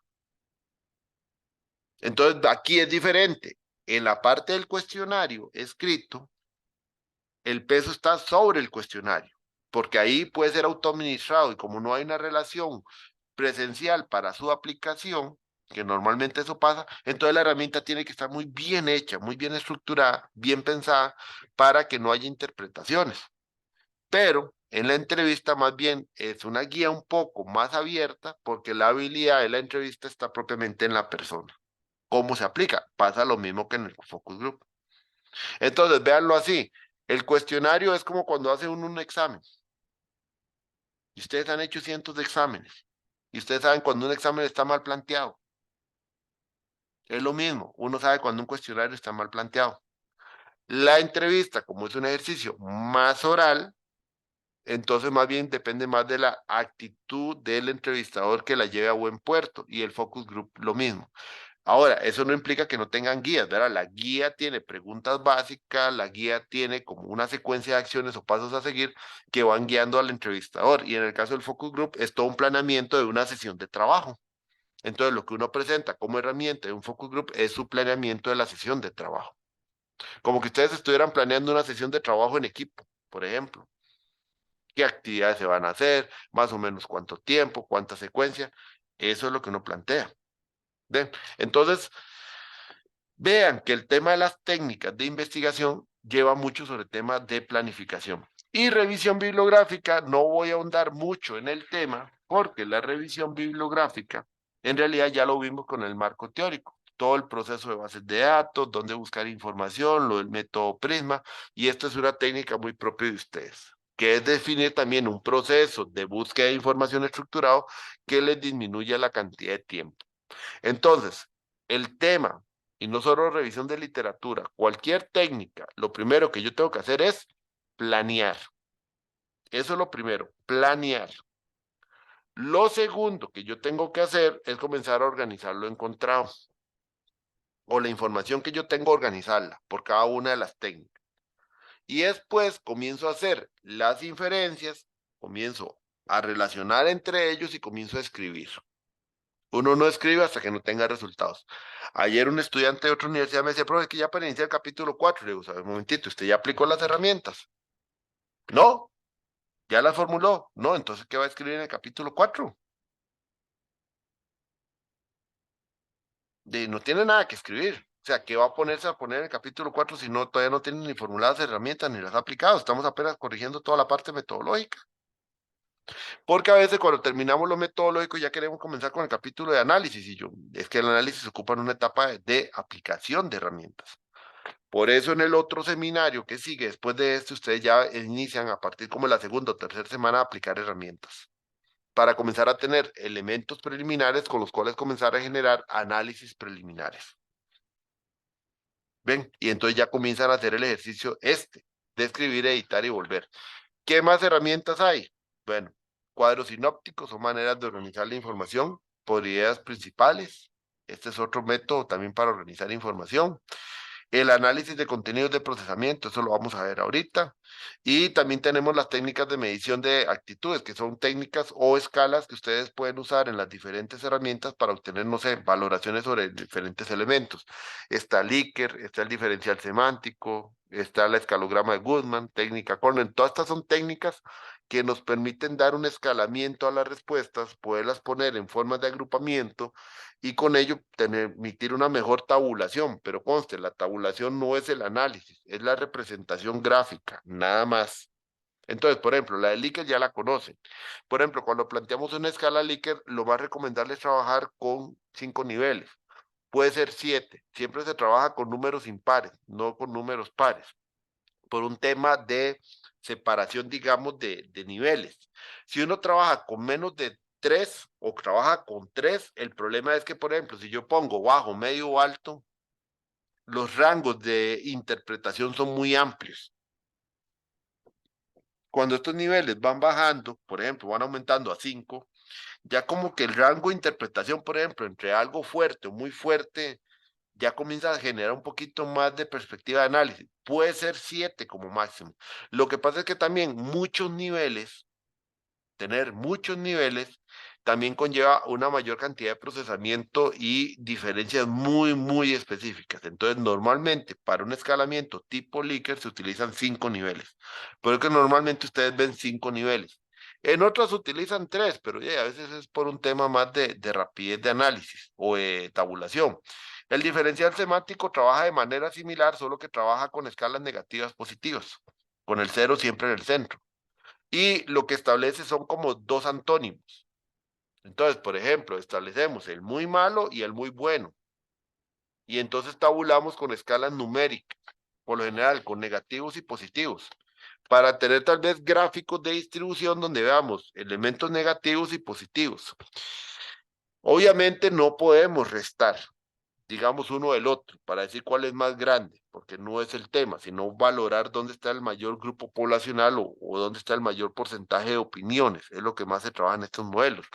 Entonces, aquí es diferente. En la parte del cuestionario escrito, el peso está sobre el cuestionario, porque ahí puede ser autoadministrado y como no hay una relación presencial para su aplicación, que normalmente eso pasa, entonces la herramienta tiene que estar muy bien hecha, muy bien estructurada, bien pensada, para que no haya interpretaciones. Pero en la entrevista más bien es una guía un poco más abierta, porque la habilidad de la entrevista está propiamente en la persona. ¿Cómo se aplica? Pasa lo mismo que en el focus group. Entonces, véanlo así. El cuestionario es como cuando hace uno un examen. Y ustedes han hecho cientos de exámenes. Y ustedes saben cuando un examen está mal planteado. Es lo mismo. Uno sabe cuando un cuestionario está mal planteado. La entrevista, como es un ejercicio más oral, entonces más bien depende más de la actitud del entrevistador que la lleve a buen puerto. Y el focus group lo mismo. Ahora, eso no implica que no tengan guías, ¿verdad? La guía tiene preguntas básicas, la guía tiene como una secuencia de acciones o pasos a seguir que van guiando al entrevistador. Y en el caso del focus group es todo un planeamiento de una sesión de trabajo. Entonces, lo que uno presenta como herramienta de un focus group es su planeamiento de la sesión de trabajo. Como que ustedes estuvieran planeando una sesión de trabajo en equipo, por ejemplo. ¿Qué actividades se van a hacer? Más o menos cuánto tiempo, cuánta secuencia. Eso es lo que uno plantea. ¿Ven? Entonces, vean que el tema de las técnicas de investigación lleva mucho sobre temas de planificación. Y revisión bibliográfica, no voy a ahondar mucho en el tema, porque la revisión bibliográfica, en realidad ya lo vimos con el marco teórico, todo el proceso de bases de datos, dónde buscar información, lo del método Prisma, y esta es una técnica muy propia de ustedes, que es definir también un proceso de búsqueda de información estructurado que les disminuya la cantidad de tiempo. Entonces, el tema, y no solo revisión de literatura, cualquier técnica, lo primero que yo tengo que hacer es planear. Eso es lo primero, planear. Lo segundo que yo tengo que hacer es comenzar a organizar lo encontrado o la información que yo tengo, organizarla por cada una de las técnicas. Y después comienzo a hacer las inferencias, comienzo a relacionar entre ellos y comienzo a escribir. Uno no escribe hasta que no tenga resultados. Ayer un estudiante de otra universidad me decía, profe, que ya para iniciar el capítulo 4. Le digo, ¿sabe? Un momentito, ¿usted ya aplicó las herramientas? No, ya las formuló. No, entonces, ¿qué va a escribir en el capítulo 4? No tiene nada que escribir. O sea, ¿qué va a ponerse a poner en el capítulo 4 si no, todavía no tiene ni formuladas herramientas ni las ha aplicado? Estamos apenas corrigiendo toda la parte metodológica. Porque a veces cuando terminamos lo metodológico ya queremos comenzar con el capítulo de análisis y es que el análisis ocupa en una etapa de aplicación de herramientas. Por eso en el otro seminario que sigue después de este, ustedes ya inician a partir como la segunda o tercera semana a aplicar herramientas para comenzar a tener elementos preliminares con los cuales comenzar a generar análisis preliminares. ¿Ven? Y entonces ya comienzan a hacer el ejercicio de escribir, editar y volver. ¿Qué más herramientas hay? Bueno, cuadros sinópticos son maneras de organizar la información por ideas principales. Este es otro método también para organizar información. El análisis de contenidos de procesamiento, eso lo vamos a ver ahorita. Y también tenemos las técnicas de medición de actitudes, que son técnicas o escalas que ustedes pueden usar en las diferentes herramientas para obtener, no sé, valoraciones sobre diferentes elementos. Está Likert, está el diferencial semántico, está el escalograma de Goodman, técnica Cornell. Todas estas son técnicas que nos permiten dar un escalamiento a las respuestas, poderlas poner en formas de agrupamiento y con ello emitir una mejor tabulación, pero conste, la tabulación no es el análisis, es la representación gráfica, nada más. Entonces, por ejemplo, la de Likert ya la conocen. Por ejemplo, cuando planteamos una escala Likert, lo más recomendable es trabajar con 5 niveles. Puede ser 7. Siempre se trabaja con números impares, no con números pares, por un tema de separación, digamos, de niveles. Si uno trabaja con menos de 3 o trabaja con 3, el problema es que, por ejemplo, si yo pongo bajo, medio o alto, los rangos de interpretación son muy amplios. Cuando estos niveles van bajando, por ejemplo, van aumentando a 5, ya como que el rango de interpretación, por ejemplo, entre algo fuerte o muy fuerte, ya comienza a generar un poquito más de perspectiva de análisis. Puede ser 7 como máximo. Lo que pasa es que también tener muchos niveles, también conlleva una mayor cantidad de procesamiento y diferencias muy, muy específicas. Entonces, normalmente para un escalamiento tipo Likert se utilizan 5 niveles. Por eso que normalmente ustedes ven 5 niveles. En otras utilizan 3, pero ya a veces es por un tema más de rapidez de análisis o de tabulación. El diferencial semántico trabaja de manera similar, solo que trabaja con escalas negativas positivas, con el 0 siempre en el centro. Y lo que establece son como dos antónimos. Entonces, por ejemplo, establecemos el muy malo y el muy bueno. Y entonces tabulamos con escalas numéricas, por lo general con negativos y positivos, para tener tal vez gráficos de distribución donde veamos elementos negativos y positivos. Obviamente no podemos restar, digamos, uno del otro, para decir cuál es más grande, porque no es el tema, sino valorar dónde está el mayor grupo poblacional o dónde está el mayor porcentaje de opiniones, es lo que más se trabaja en estos modelos.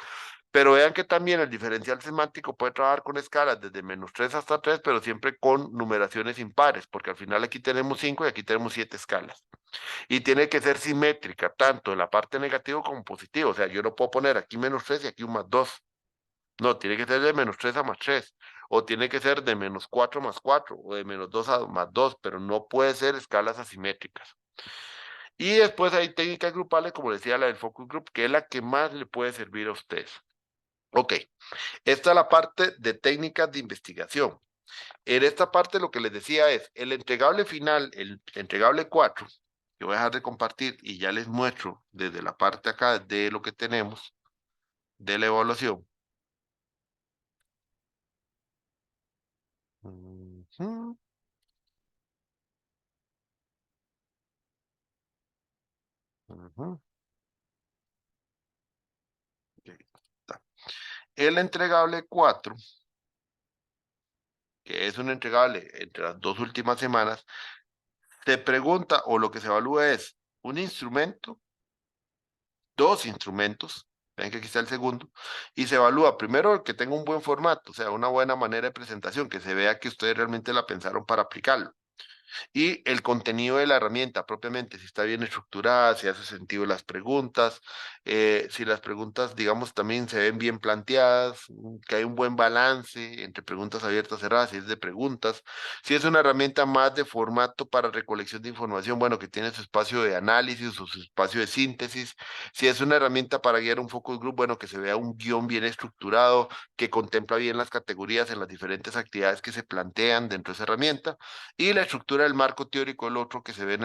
Pero vean que también el diferencial semántico puede trabajar con escalas desde -3 hasta 3, pero siempre con numeraciones impares, porque al final aquí tenemos 5 y aquí tenemos 7 escalas. Y tiene que ser simétrica, tanto en la parte negativa como positiva. O sea, yo no puedo poner aquí -3 y aquí un +2. No, tiene que ser de -3 a +3, o tiene que ser de -4 más 4, o de -2 a +2, pero no puede ser escalas asimétricas. Y después hay técnicas grupales, como decía la del focus group, que es la que más le puede servir a ustedes. Ok, esta es la parte de técnicas de investigación. En esta parte lo que les decía es, el entregable final, el entregable 4, que voy a dejar de compartir y ya les muestro desde la parte acá de lo que tenemos, de la evaluación. Ujú. Ujú. Ok, está. El entregable 4, que es un entregable entre las 2 últimas semanas, te pregunta o lo que se evalúa es un instrumento, 2 instrumentos, ven que aquí está el segundo, y se evalúa primero que tenga un buen formato, o sea, una buena manera de presentación, que se vea que ustedes realmente la pensaron para aplicarlo. Y el contenido de la herramienta propiamente, si está bien estructurada, si hace sentido las preguntas, si las preguntas, digamos, también se ven bien planteadas, que hay un buen balance entre preguntas abiertas, cerradas, si es de preguntas, si es una herramienta más de formato para recolección de información, bueno, que tiene su espacio de análisis o su espacio de síntesis, si es una herramienta para guiar un focus group, bueno, que se vea un guión bien estructurado, que contempla bien las categorías en las diferentes actividades que se plantean dentro de esa herramienta, y la estructura del marco teórico, el otro que se ve en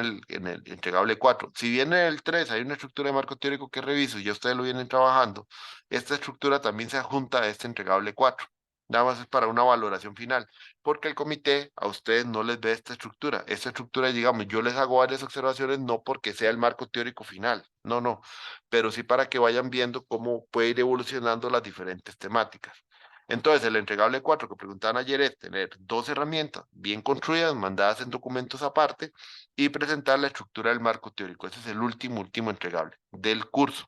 el entregable 4. Si bien en el 3 hay una estructura de marco teórico que reviso y ya ustedes lo vienen trabajando, esta estructura también se adjunta a este entregable 4. Nada más es para una valoración final, porque el comité a ustedes no les ve esta estructura. Esta estructura, digamos, yo les hago varias observaciones, no porque sea el marco teórico final, no, no, pero sí para que vayan viendo cómo puede ir evolucionando las diferentes temáticas. Entonces, el entregable 4 que preguntaban ayer es tener 2 herramientas bien construidas, mandadas en documentos aparte, y presentar la estructura del marco teórico. Ese es el último entregable del curso.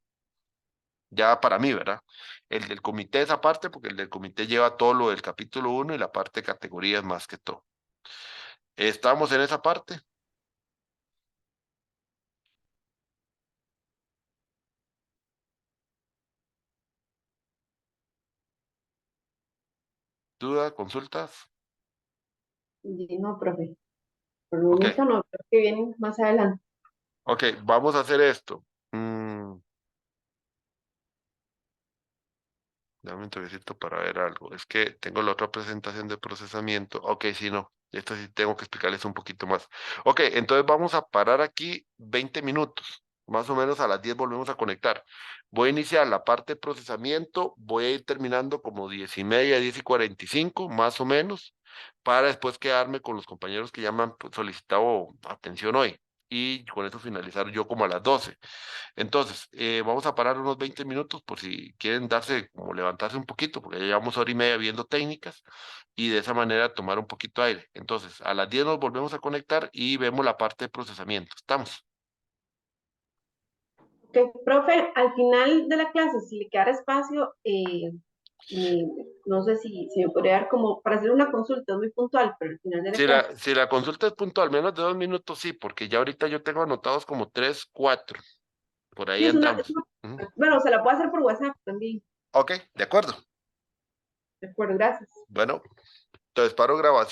Ya para mí, ¿verdad? El del comité es aparte, porque el del comité lleva todo lo del capítulo 1 y la parte de categorías más que todo. ¿Estamos en esa parte? ¿Dudas? ¿Consultas? Y no, profe. Por el Ok, momento no, creo que vienen más adelante. ok, vamos a hacer esto. Dame un toquecito para ver algo. Es que tengo la otra presentación de procesamiento. Ok, sí, no. Esto sí tengo que explicarles un poquito más. Ok, entonces vamos a parar aquí 20 minutos. Más o menos a las 10 volvemos a conectar. Voy a iniciar la parte de procesamiento. Voy a ir terminando como 10:30, 10:45, más o menos, para después quedarme con los compañeros que ya me han solicitado atención hoy. Y con eso finalizar yo como a las 12. Entonces, vamos a parar unos 20 minutos por si quieren darse, como levantarse un poquito, porque ya llevamos 1 hora y media viendo técnicas y de esa manera tomar un poquito de aire. Entonces, a las 10 nos volvemos a conectar y vemos la parte de procesamiento. ¿Estamos? Ok, profe, al final de la clase, si le quedara espacio, no sé si me podría dar como para hacer una consulta, es muy puntual, pero al final de la clase. Si la consulta es puntual, menos de 2 minutos, sí, porque ya ahorita yo tengo anotados como 3, 4. Por ahí Sí, andamos. Ujú. bueno, se la puedo hacer por WhatsApp también. Ok, de acuerdo. De acuerdo, gracias. Bueno, entonces paro grabación.